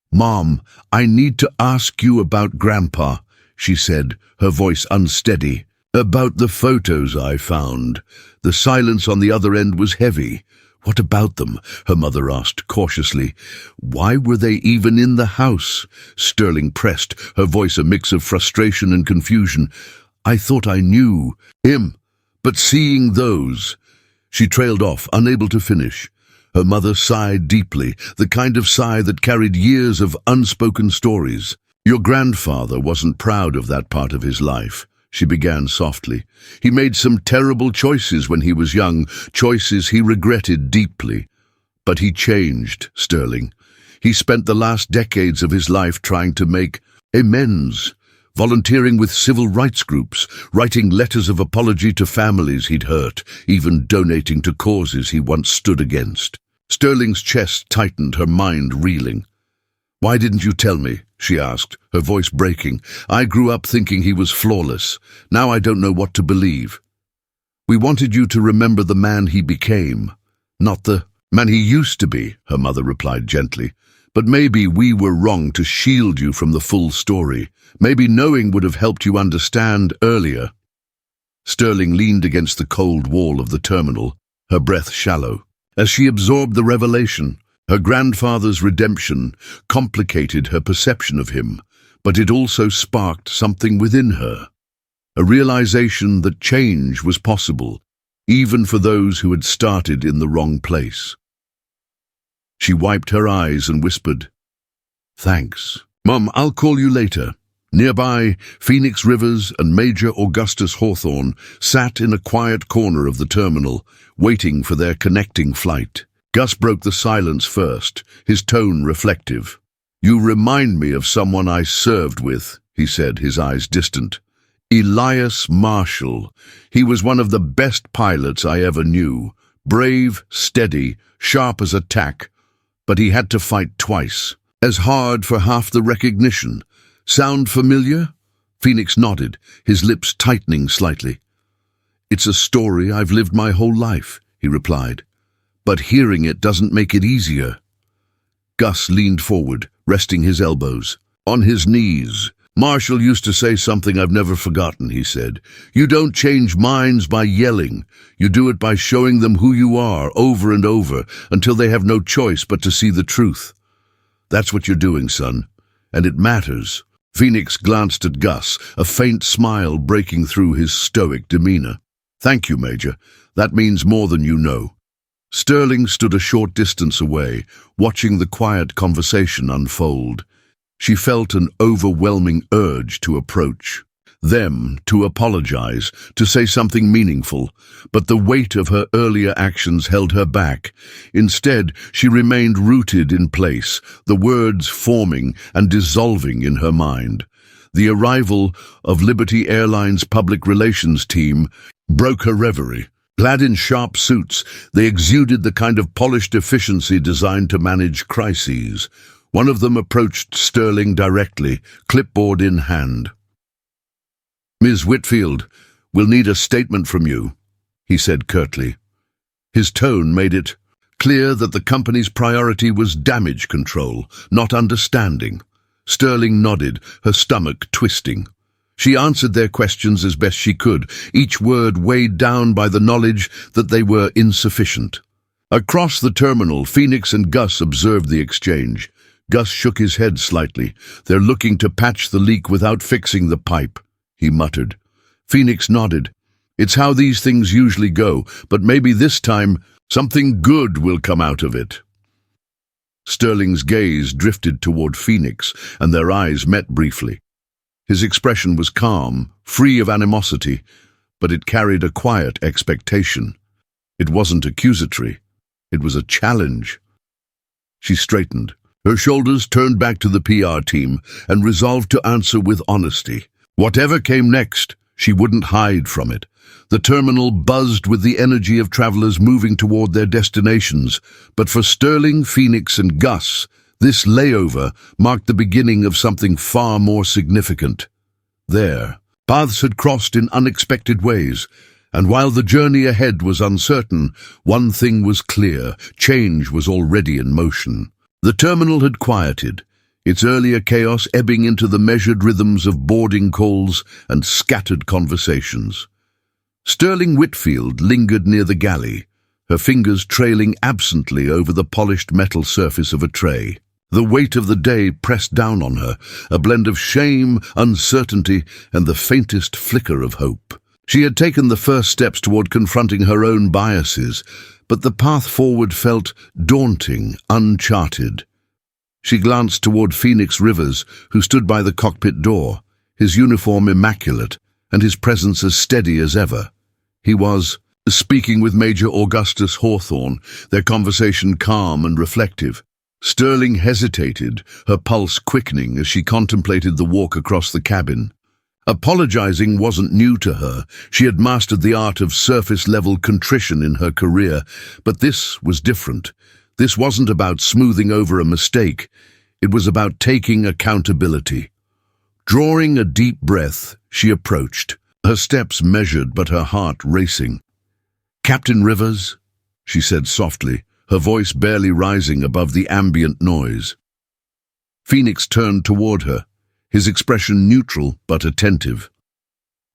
"Mom, I need to ask you about Grandpa," she said, her voice unsteady. "About the photos I found." The silence on the other end was heavy. "What about them?" her mother asked cautiously. "Why were they even in the house?" Sterling pressed, her voice a mix of frustration and confusion. "I thought I knew him, but seeing those—" She trailed off, unable to finish. Her mother sighed deeply, the kind of sigh that carried years of unspoken stories. "Your grandfather wasn't proud of that part of his life," she began softly. "He made some terrible choices when he was young, choices he regretted deeply. But he changed, Sterling. He spent the last decades of his life trying to make amends, volunteering with civil rights groups, writing letters of apology to families he'd hurt, even donating to causes he once stood against." Sterling's chest tightened, her mind reeling. "Why didn't you tell me?" she asked, her voice breaking. "I grew up thinking he was flawless. Now I don't know what to believe." "We wanted you to remember the man he became, not the man he used to be," her mother replied gently. "But maybe we were wrong to shield you from the full story. Maybe knowing would have helped you understand earlier." Sterling leaned against the cold wall of the terminal, her breath shallow. As she absorbed the revelation, her grandfather's redemption complicated her perception of him, but it also sparked something within her, a realization that change was possible, even for those who had started in the wrong place. She wiped her eyes and whispered, "Thanks. Mom, I'll call you later." Nearby, Phoenix Rivers and Major Augustus Hawthorne sat in a quiet corner of the terminal, waiting for their connecting flight. Gus broke the silence first, his tone reflective. "You remind me of someone I served with," he said, his eyes distant. "Elias Marshall. He was one of the best pilots I ever knew. Brave, steady, sharp as a tack. But he had to fight twice. As hard for half the recognition. Sound familiar?" Phoenix nodded, his lips tightening slightly. "It's a story I've lived my whole life," he replied. "But hearing it doesn't make it easier." Gus leaned forward, resting his elbows. On his knees, "Marshall used to say something I've never forgotten," he said. "You don't change minds by yelling. You do it by showing them who you are over and over until they have no choice but to see the truth. That's what you're doing, son. And it matters." Phoenix glanced at Gus, a faint smile breaking through his stoic demeanor. "Thank you, Major. That means more than you know." Sterling stood a short distance away, watching the quiet conversation unfold. She felt an overwhelming urge to approach them, to apologize, to say something meaningful, but the weight of her earlier actions held her back. Instead, she remained rooted in place, the words forming and dissolving in her mind. The arrival of Liberty Airlines public relations team broke her reverie. Clad in sharp suits, they exuded the kind of polished efficiency designed to manage crises. One of them approached Sterling directly, clipboard in hand. "Ms. Whitfield, we'll need a statement from you," he said curtly. His tone made it clear that the company's priority was damage control, not understanding. Sterling nodded, her stomach twisting. She answered their questions as best she could, each word weighed down by the knowledge that they were insufficient. Across the terminal, Phoenix and Gus observed the exchange. Gus shook his head slightly. "They're looking to patch the leak without fixing the pipe," he muttered. Phoenix nodded. "It's how these things usually go, but maybe this time something good will come out of it." Sterling's gaze drifted toward Phoenix, and their eyes met briefly. His expression was calm, free of animosity, but it carried a quiet expectation. It wasn't accusatory. It was a challenge. She straightened. Her shoulders turned back to the PR team and resolved to answer with honesty. Whatever came next, she wouldn't hide from it. The terminal buzzed with the energy of travelers moving toward their destinations, but for Sterling, Phoenix, and Gus, this layover marked the beginning of something far more significant. There, paths had crossed in unexpected ways, and while the journey ahead was uncertain, one thing was clear: change was already in motion. The terminal had quieted, its earlier chaos ebbing into the measured rhythms of boarding calls and scattered conversations. Sterling Whitfield lingered near the galley, her fingers trailing absently over the polished metal surface of a tray. The weight of the day pressed down on her, a blend of shame, uncertainty, and the faintest flicker of hope. She had taken the first steps toward confronting her own biases, but the path forward felt daunting, uncharted. She glanced toward Phoenix Rivers, who stood by the cockpit door, his uniform immaculate, and his presence as steady as ever. He was speaking with Major Augustus Hawthorne, their conversation calm and reflective. Sterling hesitated, her pulse quickening as she contemplated the walk across the cabin. Apologizing wasn't new to her. She had mastered the art of surface-level contrition in her career, but this was different. This wasn't about smoothing over a mistake. It was about taking accountability. Drawing a deep breath, she approached, her steps measured but her heart racing. "Captain Rivers," she said softly, her voice barely rising above the ambient noise. Phoenix turned toward her, his expression neutral but attentive.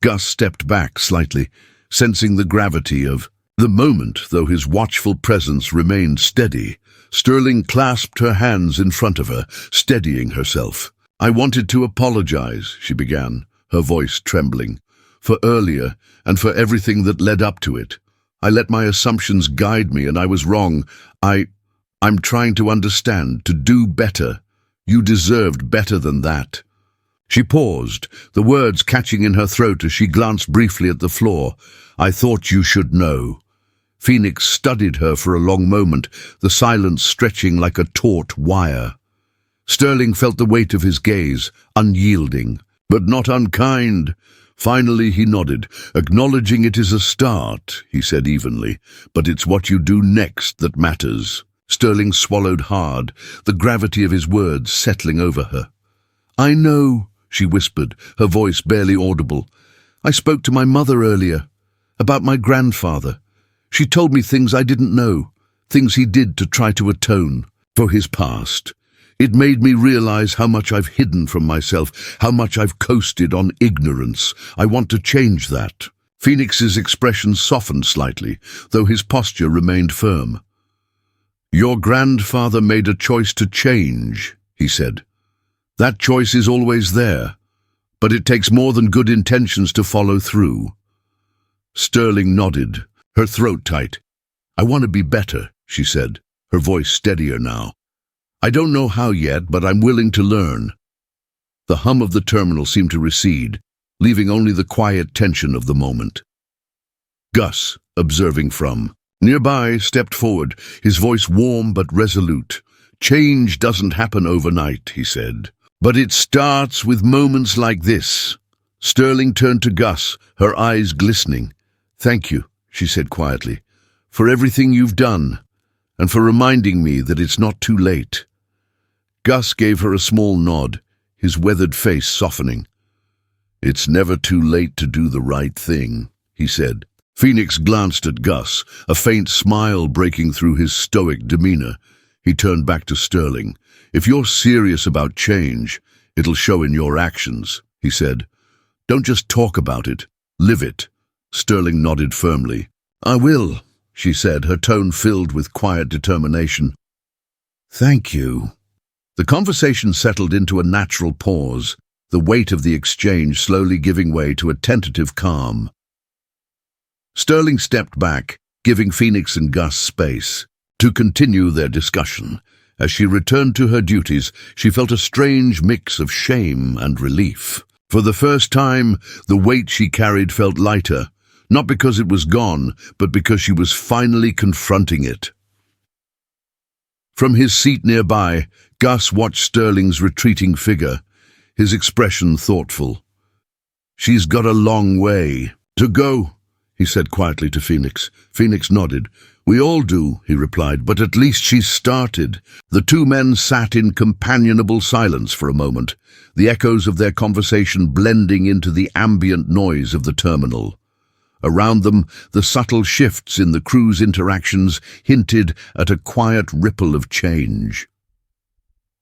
Gus stepped back slightly, sensing the gravity of the moment, though his watchful presence remained steady. Sterling clasped her hands in front of her, steadying herself. "I wanted to apologize," she began, her voice trembling, "for earlier and for everything that led up to it. I let my assumptions guide me and I was wrong. I'm trying to understand, to do better. You deserved better than that." She paused, the words catching in her throat as she glanced briefly at the floor. "I thought you should know." Phoenix studied her for a long moment, the silence stretching like a taut wire. Sterling felt the weight of his gaze, unyielding, but not unkind. Finally he nodded. "Acknowledging it is a start," he said evenly, "but it's what you do next that matters." Sterling swallowed hard, the gravity of his words settling over her. "I know," she whispered, her voice barely audible. "I spoke to my mother earlier, about my grandfather. She told me things I didn't know, things he did to try to atone for his past. It made me realize how much I've hidden from myself, how much I've coasted on ignorance. I want to change that." Phoenix's expression softened slightly, though his posture remained firm. "Your grandfather made a choice to change," he said. "That choice is always there, but it takes more than good intentions to follow through." Sterling nodded, her throat tight. "I want to be better," she said, her voice steadier now. "I don't know how yet, but I'm willing to learn." The hum of the terminal seemed to recede, leaving only the quiet tension of the moment. Gus, observing from nearby, stepped forward, his voice warm but resolute. "Change doesn't happen overnight," he said, "but it starts with moments like this." Sterling turned to Gus, her eyes glistening. "Thank you," she said quietly, "for everything you've done, and for reminding me that it's not too late." Gus gave her a small nod, his weathered face softening. "It's never too late to do the right thing," he said, Phoenix glanced at Gus, a faint smile breaking through his stoic demeanor. He turned back to Sterling. "If you're serious about change, it'll show in your actions," he said. "Don't just talk about it, live it." Sterling nodded firmly. "I will," she said, her tone filled with quiet determination. "Thank you." The conversation settled into a natural pause, the weight of the exchange slowly giving way to a tentative calm. Sterling stepped back, giving Phoenix and Gus space to continue their discussion. As she returned to her duties, she felt a strange mix of shame and relief. For the first time, the weight she carried felt lighter, not because it was gone, but because she was finally confronting it. From his seat nearby, Gus watched Sterling's retreating figure, his expression thoughtful. "She's got a long way to go," he said quietly to Phoenix. Phoenix nodded. "We all do," he replied, "but at least she's started." The two men sat in companionable silence for a moment, the echoes of their conversation blending into the ambient noise of the terminal. Around them, the subtle shifts in the crew's interactions hinted at a quiet ripple of change.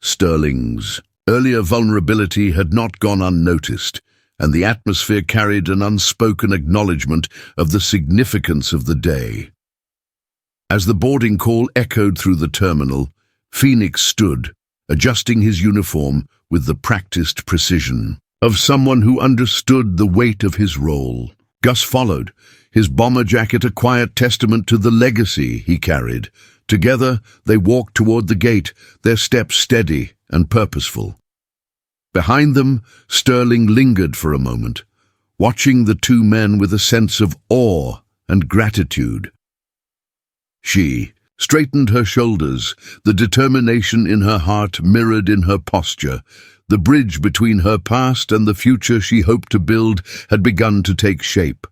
Sterling's earlier vulnerability had not gone unnoticed, and the atmosphere carried an unspoken acknowledgement of the significance of the day. As the boarding call echoed through the terminal, Phoenix stood, adjusting his uniform with the practiced precision of someone who understood the weight of his role. Gus followed, his bomber jacket a quiet testament to the legacy he carried. Together, they walked toward the gate, their steps steady and purposeful. Behind them, Sterling lingered for a moment, watching the two men with a sense of awe and gratitude. She straightened her shoulders, the determination in her heart mirrored in her posture. The bridge between her past and the future she hoped to build had begun to take shape.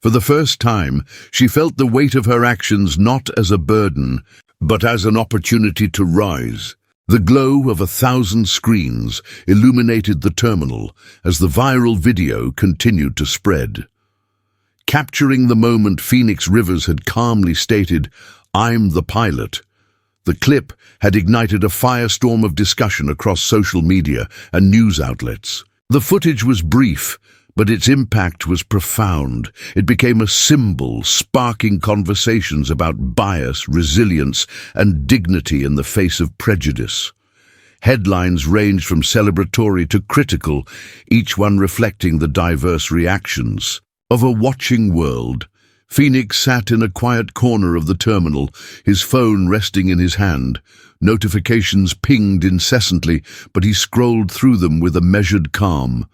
For the first time, she felt the weight of her actions not as a burden, but as an opportunity to rise. The glow of 1,000 screens illuminated the terminal as the viral video continued to spread. Capturing the moment Phoenix Rivers had calmly stated, "I'm the pilot," the clip had ignited a firestorm of discussion across social media and news outlets. The footage was brief, but its impact was profound. It became a symbol, sparking conversations about bias, resilience, and dignity in the face of prejudice. Headlines ranged from celebratory to critical, each one reflecting the diverse reactions of a watching world. Phoenix sat in a quiet corner of the terminal, his phone resting in his hand. Notifications pinged incessantly, but he scrolled through them with a measured calm.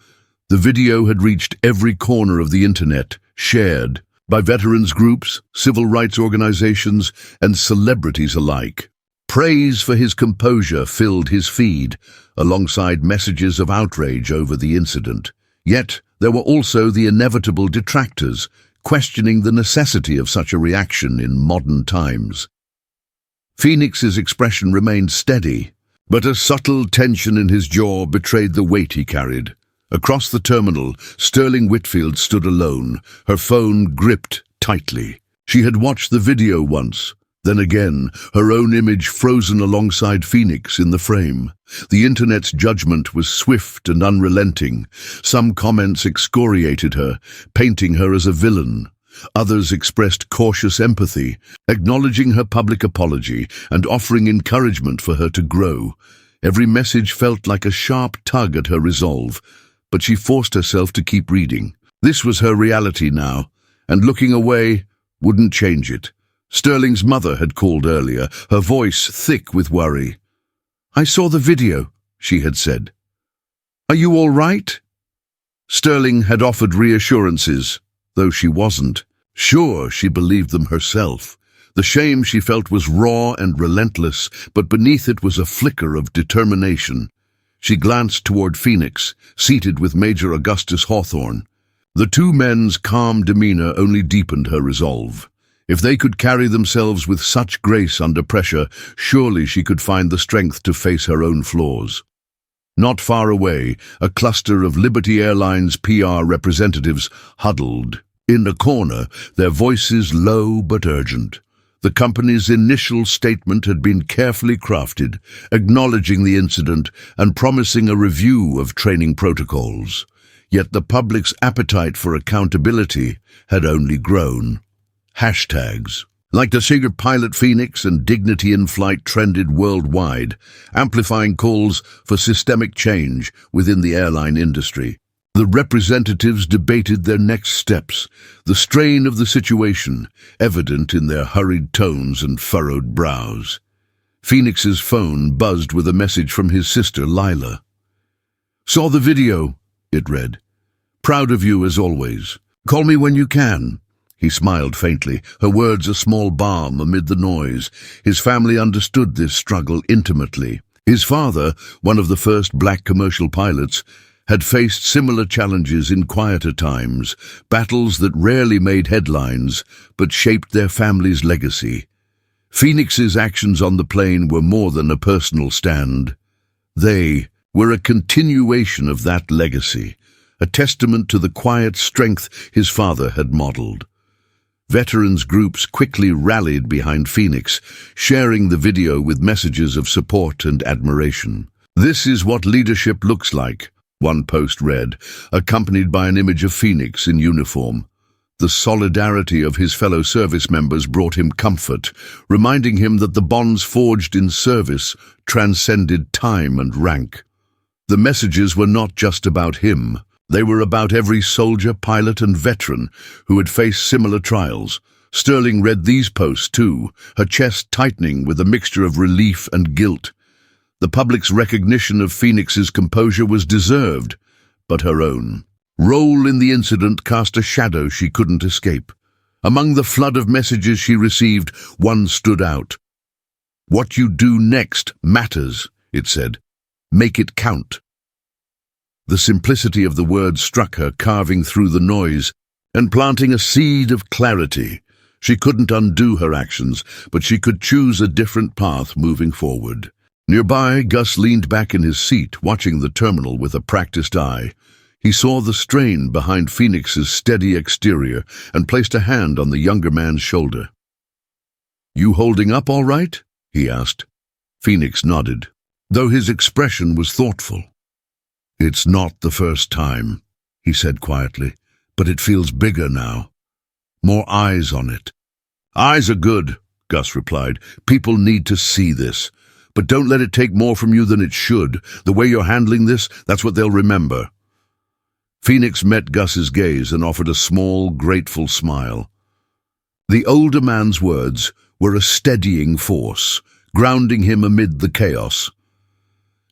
The video had reached every corner of the internet, shared by veterans groups, civil rights organizations, and celebrities alike. Praise for his composure filled his feed, alongside messages of outrage over the incident. Yet, there were also the inevitable detractors, questioning the necessity of such a reaction in modern times. Phoenix's expression remained steady, but a subtle tension in his jaw betrayed the weight he carried. Across the terminal, Sterling Whitfield stood alone, her phone gripped tightly. She had watched the video once, then again, her own image frozen alongside Phoenix in the frame. The internet's judgment was swift and unrelenting. Some comments excoriated her, painting her as a villain. Others expressed cautious empathy, acknowledging her public apology and offering encouragement for her to grow. Every message felt like a sharp tug at her resolve, but she forced herself to keep reading. This was her reality now, and looking away wouldn't change it. Sterling's mother had called earlier, her voice thick with worry. "I saw the video," she had said. "Are you all right?" Sterling had offered reassurances, though she wasn't sure she believed them herself. The shame she felt was raw and relentless, but beneath it was a flicker of determination. She glanced toward Phoenix, seated with Major Augustus Hawthorne. The two men's calm demeanor only deepened her resolve. If they could carry themselves with such grace under pressure, surely she could find the strength to face her own flaws. Not far away, a cluster of Liberty Airlines PR representatives huddled, In a corner, their voices low but urgent. The company's initial statement had been carefully crafted, acknowledging the incident and promising a review of training protocols. Yet the public's appetite for accountability had only grown. Hashtags, like the Secret Pilot Phoenix and Dignity in Flight, trended worldwide, amplifying calls for systemic change within the airline industry. The representatives debated their next steps, the strain of the situation evident in their hurried tones and furrowed brows. Phoenix's phone buzzed with a message from his sister, Lila. "Saw the video," it read. "Proud of you as always. Call me when you can." He smiled faintly, her words a small balm amid the noise. His family understood this struggle intimately. His father, one of the first black commercial pilots, had faced similar challenges in quieter times, battles that rarely made headlines but shaped their family's legacy. Phoenix's actions on the plane were more than a personal stand. They were a continuation of that legacy, a testament to the quiet strength his father had modeled. Veterans groups quickly rallied behind Phoenix, sharing the video with messages of support and admiration. "This is what leadership looks like," one post read, accompanied by an image of Phoenix in uniform. The solidarity of his fellow service members brought him comfort, reminding him that the bonds forged in service transcended time and rank. The messages were not just about him. They were about every soldier, pilot, and veteran who had faced similar trials. Sterling read these posts too, her chest tightening with a mixture of relief and guilt. The public's recognition of Phoenix's composure was deserved, but her own role in the incident cast a shadow she couldn't escape. Among the flood of messages she received, one stood out. "What you do next matters," it said. "Make it count." The simplicity of the words struck her, carving through the noise and planting a seed of clarity. She couldn't undo her actions, but she could choose a different path moving forward. Nearby, Gus leaned back in his seat, watching the terminal with a practiced eye. He saw the strain behind Phoenix's steady exterior and placed a hand on the younger man's shoulder. "You holding up all right?" he asked. Phoenix nodded, though his expression was thoughtful. "It's not the first time," he said quietly, "but it feels bigger now. More eyes on it." "Eyes are good," Gus replied. "People need to see this. But don't let it take more from you than it should. The way you're handling this, that's what they'll remember." Phoenix met Gus's gaze and offered a small, grateful smile. The older man's words were a steadying force, grounding him amid the chaos.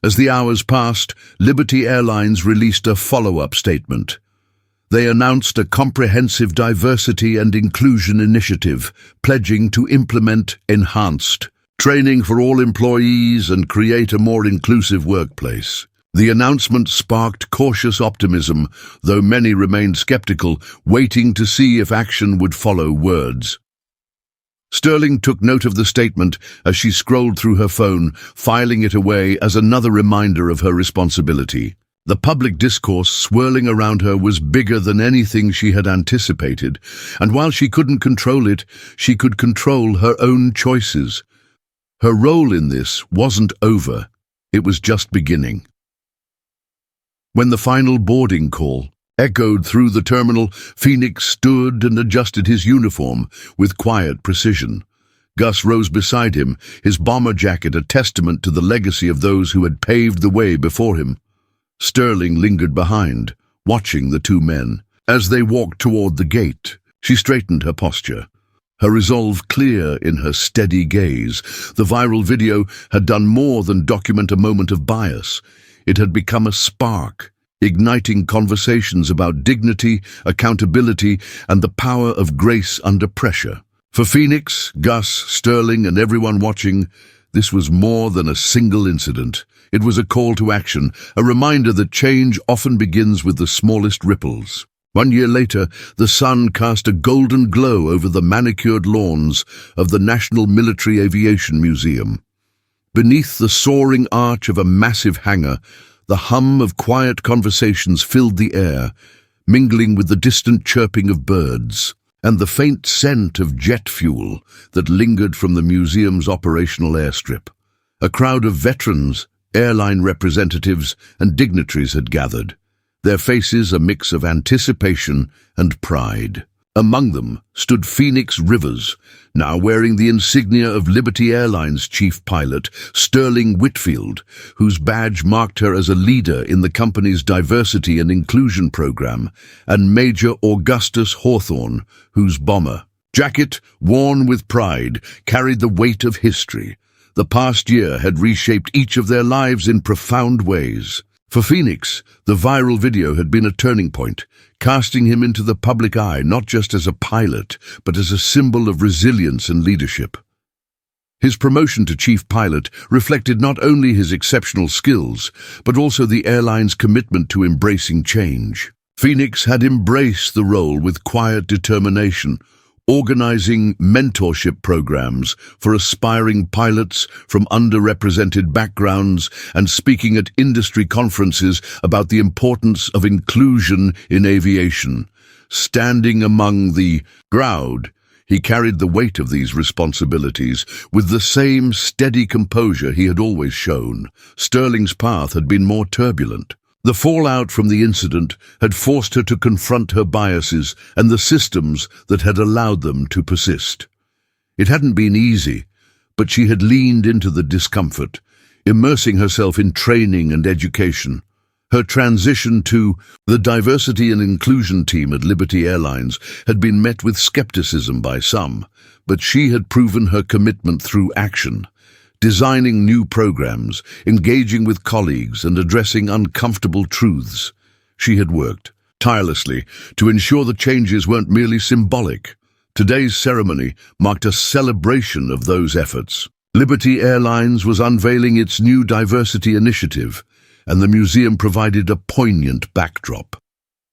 As the hours passed, Liberty Airlines released a follow-up statement. They announced a comprehensive diversity and inclusion initiative, pledging to implement enhanced training for all employees and create a more inclusive workplace. The announcement sparked cautious optimism, though many remained skeptical, waiting to see if action would follow words. Sterling took note of the statement as she scrolled through her phone, filing it away as another reminder of her responsibility. The public discourse swirling around her was bigger than anything she had anticipated, and while she couldn't control it, she could control her own choices. Her role in this wasn't over, it was just beginning. When the final boarding call echoed through the terminal, Phoenix stood and adjusted his uniform with quiet precision. Gus rose beside him, his bomber jacket a testament to the legacy of those who had paved the way before him. Sterling lingered behind, watching the two men. As they walked toward the gate, she straightened her posture, her resolve clear in her steady gaze. The viral video had done more than document a moment of bias. It had become a spark, igniting conversations about dignity, accountability, and the power of grace under pressure. For Phoenix, Gus, Sterling, and everyone watching, this was more than a single incident. It was a call to action, a reminder that change often begins with the smallest ripples. 1 year later, the sun cast a golden glow over the manicured lawns of the National Military Aviation Museum. Beneath the soaring arch of a massive hangar, the hum of quiet conversations filled the air. mingling with the distant chirping of birds and the faint scent of jet fuel that lingered from the museum's operational airstrip. A crowd of veterans, airline representatives, and dignitaries had gathered, their faces a mix of anticipation and pride. Among them stood Phoenix Rivers, now wearing the insignia of Liberty Airlines Chief Pilot, Sterling Whitfield, whose badge marked her as a leader in the company's diversity and inclusion program, and Major Augustus Hawthorne, whose bomber jacket, worn with pride, carried the weight of history. The past year had reshaped each of their lives in profound ways. For Phoenix, the viral video had been a turning point, casting him into the public eye not just as a pilot, but as a symbol of resilience and leadership. His promotion to chief pilot reflected not only his exceptional skills, but also the airline's commitment to embracing change. Phoenix had embraced the role with quiet determination, organizing mentorship programs for aspiring pilots from underrepresented backgrounds and speaking at industry conferences about the importance of inclusion in aviation. Standing among the crowd, he carried the weight of these responsibilities with the same steady composure he had always shown. Sterling's path had been more turbulent. The fallout from the incident had forced her to confront her biases and the systems that had allowed them to persist. It hadn't been easy, but she had leaned into the discomfort, immersing herself in training and education. Her transition to the diversity and inclusion team at Liberty Airlines had been met with skepticism by some, but she had proven her commitment through action. Designing new programs, engaging with colleagues, and addressing uncomfortable truths. She had worked tirelessly to ensure the changes weren't merely symbolic. Today's ceremony marked a celebration of those efforts. Liberty Airlines was unveiling its new diversity initiative, and the museum provided a poignant backdrop.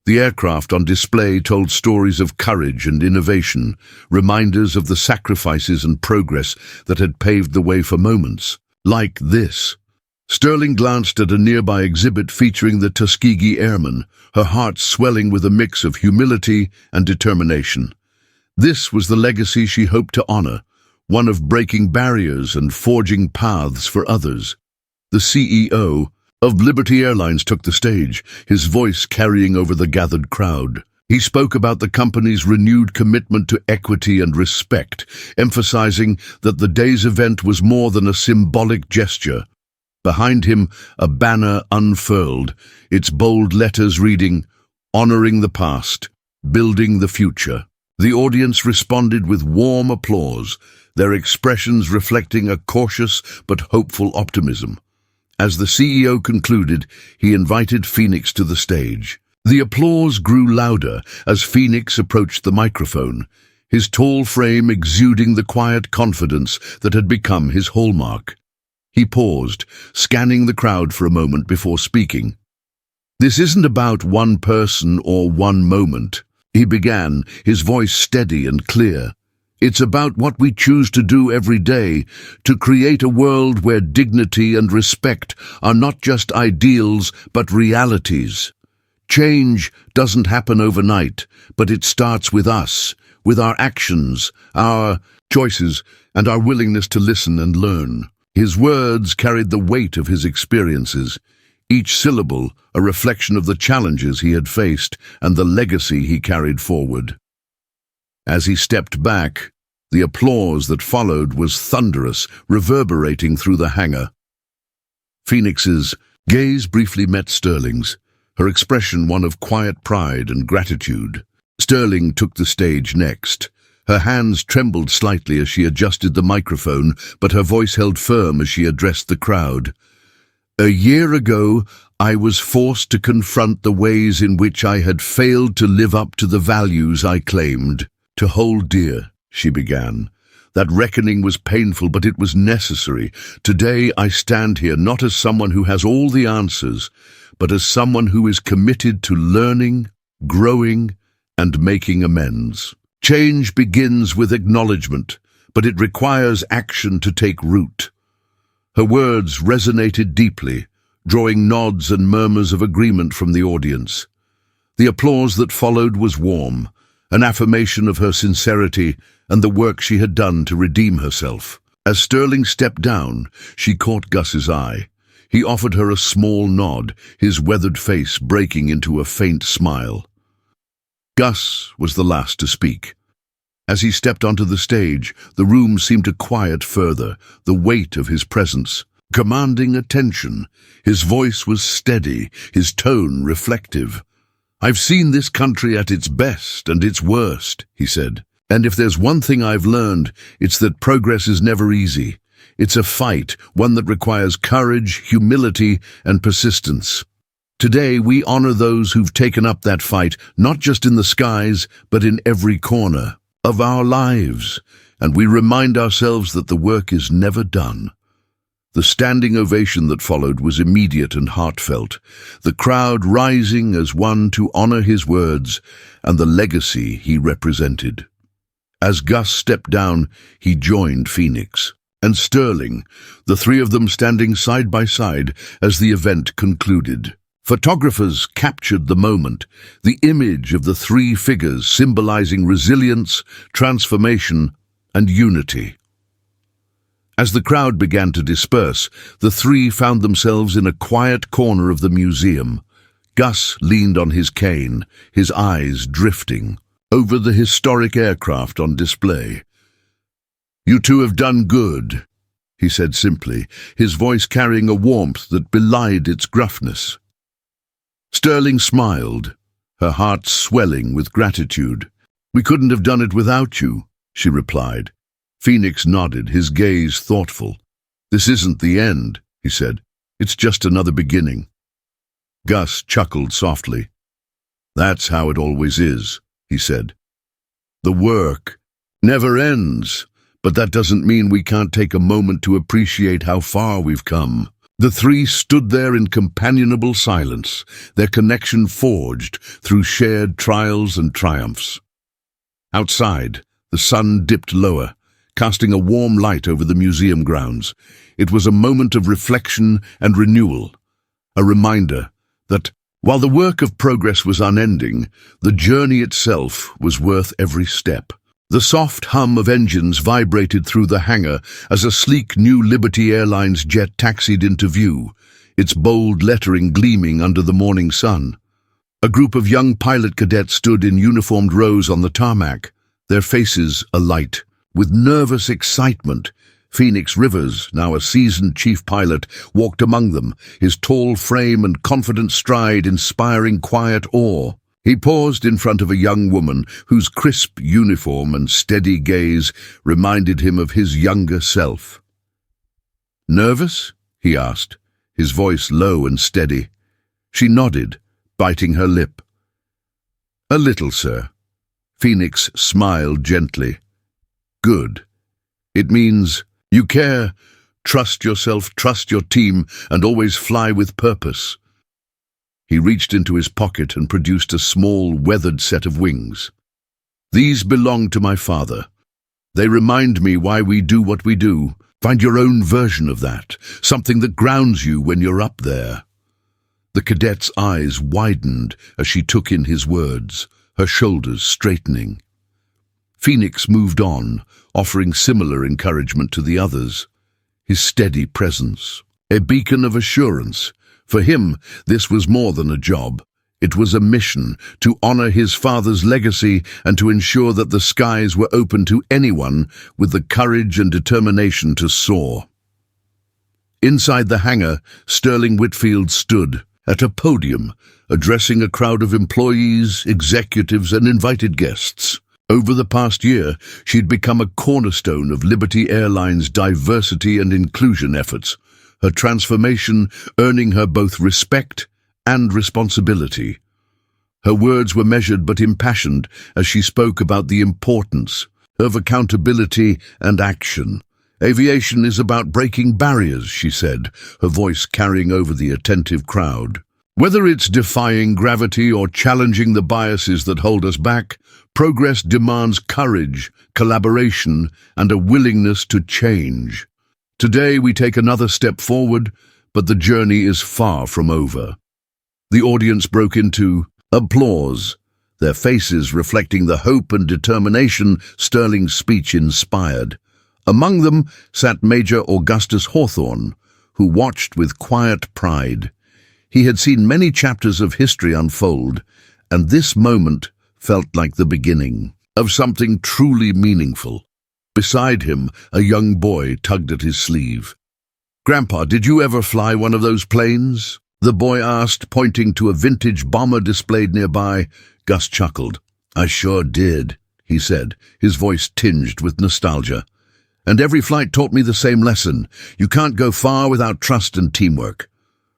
The aircraft on display told stories of courage and innovation, reminders of the sacrifices and progress that had paved the way for moments like this. Sterling glanced at a nearby exhibit featuring the Tuskegee Airmen, her heart swelling with a mix of humility and determination. This was the legacy she hoped to honor, one of breaking barriers and forging paths for others. The CEO of Liberty Airlines took the stage, his voice carrying over the gathered crowd. He spoke about the company's renewed commitment to equity and respect, emphasizing that the day's event was more than a symbolic gesture. Behind him, a banner unfurled, its bold letters reading, "Honoring the past, building the future." The audience responded with warm applause, their expressions reflecting a cautious but hopeful optimism. As the CEO concluded, he invited Phoenix to the stage. The applause grew louder as Phoenix approached the microphone, his tall frame exuding the quiet confidence that had become his hallmark. He paused, scanning the crowd for a moment before speaking. "This isn't about one person or one moment," he began, his voice steady and clear. "It's about what we choose to do every day, to create a world where dignity and respect are not just ideals but realities. Change doesn't happen overnight, but it starts with us, with our actions, our choices, and our willingness to listen and learn." His words carried the weight of his experiences, each syllable a reflection of the challenges he had faced and the legacy he carried forward. As he stepped back, the applause that followed was thunderous, reverberating through the hangar. Phoenix's gaze briefly met Sterling's, her expression one of quiet pride and gratitude. Sterling took the stage next. Her hands trembled slightly as she adjusted the microphone, but her voice held firm as she addressed the crowd. "A year ago, I was forced to confront the ways in which I had failed to live up to the values I claimed to hold dear," she began. "That reckoning was painful, but it was necessary. Today I stand here not as someone who has all the answers, but as someone who is committed to learning, growing, and making amends. Change begins with acknowledgement, but it requires action to take root." Her words resonated deeply, drawing nods and murmurs of agreement from the audience. The applause that followed was warm, an affirmation of her sincerity and the work she had done to redeem herself. As Sterling stepped down, she caught Gus's eye. He offered her a small nod, his weathered face breaking into a faint smile. Gus was the last to speak. As he stepped onto the stage, the room seemed to quiet further, the weight of his presence, commanding attention. His voice was steady, his tone reflective. "I've seen this country at its best and its worst," he said. "And if there's one thing I've learned, it's that progress is never easy. It's a fight, one that requires courage, humility, and persistence. Today, we honor those who've taken up that fight, not just in the skies, but in every corner of our lives, and we remind ourselves that the work is never done." The standing ovation that followed was immediate and heartfelt, the crowd rising as one to honor his words and the legacy he represented. As Gus stepped down, he joined Phoenix and Sterling, the three of them standing side by side as the event concluded. Photographers captured the moment, the image of the three figures symbolizing resilience, transformation, and unity. As the crowd began to disperse, the three found themselves in a quiet corner of the museum. Gus leaned on his cane, his eyes drifting over the historic aircraft on display. "You two have done good," he said simply, his voice carrying a warmth that belied its gruffness. Sterling smiled, her heart swelling with gratitude. "We couldn't have done it without you," she replied. Phoenix nodded, his gaze thoughtful. "This isn't the end," he said. "It's just another beginning." Gus chuckled softly. "That's how it always is," he said. "The work never ends, but that doesn't mean we can't take a moment to appreciate how far we've come." The three stood there in companionable silence, their connection forged through shared trials and triumphs. Outside, the sun dipped lower, casting a warm light over the museum grounds. It was a moment of reflection and renewal, a reminder that, while the work of progress was unending, the journey itself was worth every step. The soft hum of engines vibrated through the hangar as a sleek new Liberty Airlines jet taxied into view, its bold lettering gleaming under the morning sun. A group of young pilot cadets stood in uniformed rows on the tarmac, their faces alight with nervous excitement. Phoenix Rivers, now a seasoned chief pilot, walked among them, his tall frame and confident stride inspiring quiet awe. He paused in front of a young woman whose crisp uniform and steady gaze reminded him of his younger self. "Nervous?" he asked, his voice low and steady. She nodded, biting her lip. "A little, sir." Phoenix smiled gently. "Good. It means you care, trust yourself, trust your team, and always fly with purpose." He reached into his pocket and produced a small, weathered set of wings. "These belong to my father. They remind me why we do what we do. Find your own version of that, something that grounds you when you're up there." The cadet's eyes widened as she took in his words, her shoulders straightening. Phoenix moved on, offering similar encouragement to the others. His steady presence, a beacon of assurance. For him, this was more than a job. It was a mission to honor his father's legacy and to ensure that the skies were open to anyone with the courage and determination to soar. Inside the hangar, Sterling Whitfield stood at a podium, addressing a crowd of employees, executives, and invited guests. Over the past year, she'd become a cornerstone of Liberty Airlines' diversity and inclusion efforts, her transformation earning her both respect and responsibility. Her words were measured but impassioned as she spoke about the importance of accountability and action. "Aviation is about breaking barriers," she said, her voice carrying over the attentive crowd. "Whether it's defying gravity or challenging the biases that hold us back, progress demands courage, collaboration, and a willingness to change. Today we take another step forward, but the journey is far from over." The audience broke into Applause, their faces reflecting the hope and determination Sterling's speech inspired. Among them sat Major Augustus Hawthorne, who watched with quiet pride. He had seen many chapters of history unfold, and this moment felt like the beginning of something truly meaningful. Beside him, a young boy tugged at his sleeve. "Grandpa, did you ever fly one of those planes?" the boy asked, pointing to a vintage bomber displayed nearby. Gus chuckled. "I sure did," he said, his voice tinged with nostalgia. "And every flight taught me the same lesson. You can't go far without trust and teamwork.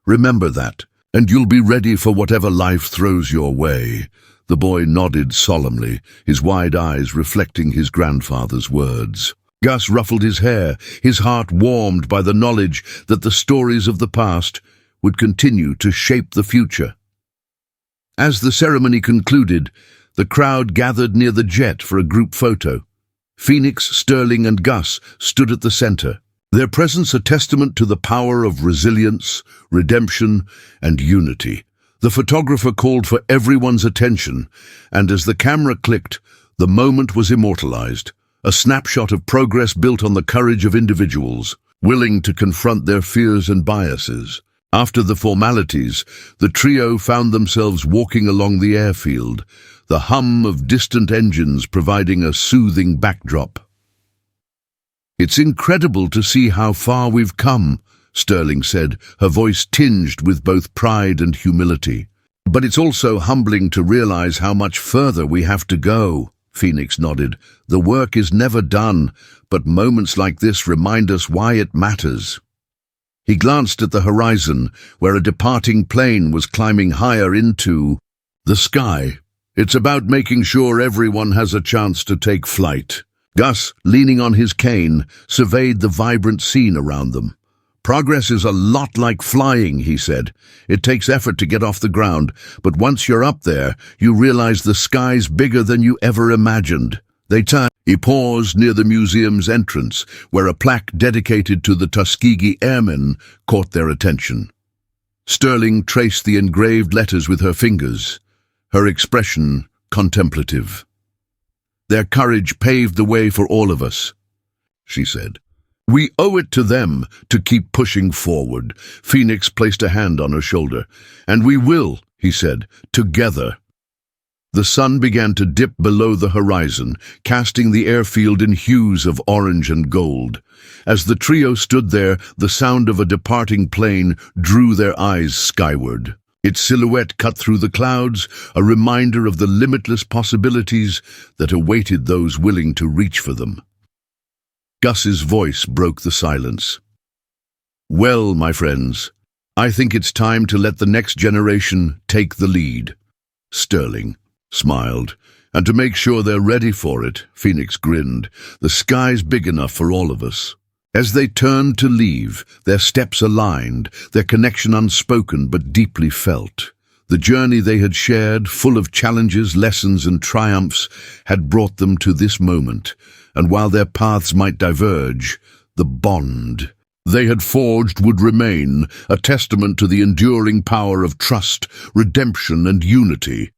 Remember that, and you'll be ready for whatever life throws your way." The boy nodded solemnly, his wide eyes reflecting his grandfather's words. Gus ruffled his hair, his heart warmed by the knowledge that the stories of the past would continue to shape the future. As the ceremony concluded, the crowd gathered near the jet for a group photo. Phoenix, Sterling, and Gus stood at the center, their presence a testament to the power of resilience, redemption, and unity. The photographer called for everyone's attention, and as the camera clicked, the moment was immortalized, a snapshot of progress built on the courage of individuals, willing to confront their fears and biases. After the formalities, the trio found themselves walking along the airfield, the hum of distant engines providing a soothing backdrop. "It's incredible to see how far we've come," Sterling said, her voice tinged with both pride and humility. "But it's also humbling to realize how much further we have to go," Phoenix nodded. "The work is never done, but moments like this remind us why it matters." He glanced at the horizon, where a departing plane was climbing higher into the sky. "It's about making sure everyone has a chance to take flight." Gus, leaning on his cane, surveyed the vibrant scene around them. "Progress is a lot like flying," he said. "It takes effort to get off the ground, but once you're up there, you realize the sky's bigger than you ever imagined." They turned. He paused near the museum's entrance, where a plaque dedicated to the Tuskegee Airmen caught their attention. Sterling traced the engraved letters with her fingers, her expression contemplative. "Their courage paved the way for all of us," she said. "We owe it to them to keep pushing forward." Phoenix placed a hand on her shoulder. "And we will," he said, "together." The sun began to dip below the horizon, casting the airfield in hues of orange and gold. As the trio stood there, the sound of a departing plane drew their eyes skyward. Its silhouette cut through the clouds, a reminder of the limitless possibilities that awaited those willing to reach for them. Gus's voice broke the silence. "Well, my friends, I think it's time to let the next generation take the lead." Sterling smiled. "And to make sure they're ready for it," Phoenix grinned. "The sky's big enough for all of us." As they turned to leave, their steps aligned, their connection unspoken but deeply felt. The journey they had shared, full of challenges, lessons, and triumphs, had brought them to this moment, and while their paths might diverge, the bond they had forged would remain, a testament to the enduring power of trust, redemption, and unity.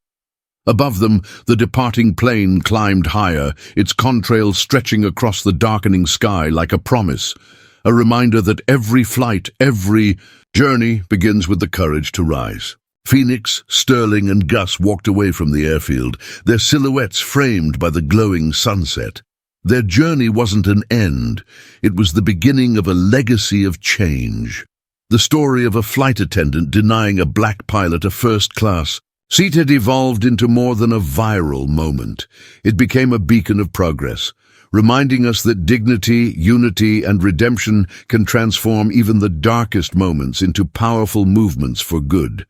Above them, the departing plane climbed higher, its contrail stretching across the darkening sky like a promise, a reminder that every flight, every journey begins with the courage to rise. Phoenix, Sterling, and Gus walked away from the airfield, their silhouettes framed by the glowing sunset. Their journey wasn't an end, it was the beginning of a legacy of change. The story of a flight attendant denying a black pilot a first-class seat had evolved into more than a viral moment. It became a beacon of progress, reminding us that dignity, unity, and redemption can transform even the darkest moments into powerful movements for good.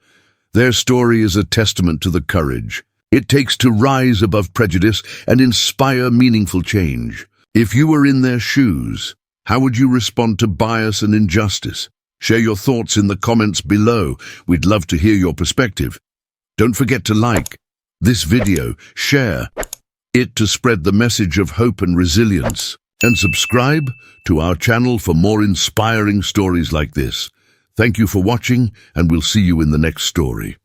Their story is a testament to the courage it takes to rise above prejudice and inspire meaningful change. If you were in their shoes, how would you respond to bias and injustice? Share your thoughts in the comments below. We'd love to hear your perspective. Don't forget to like this video, share it to spread the message of hope and resilience, and subscribe to our channel for more inspiring stories like this. Thank you for watching, and we'll see you in the next story.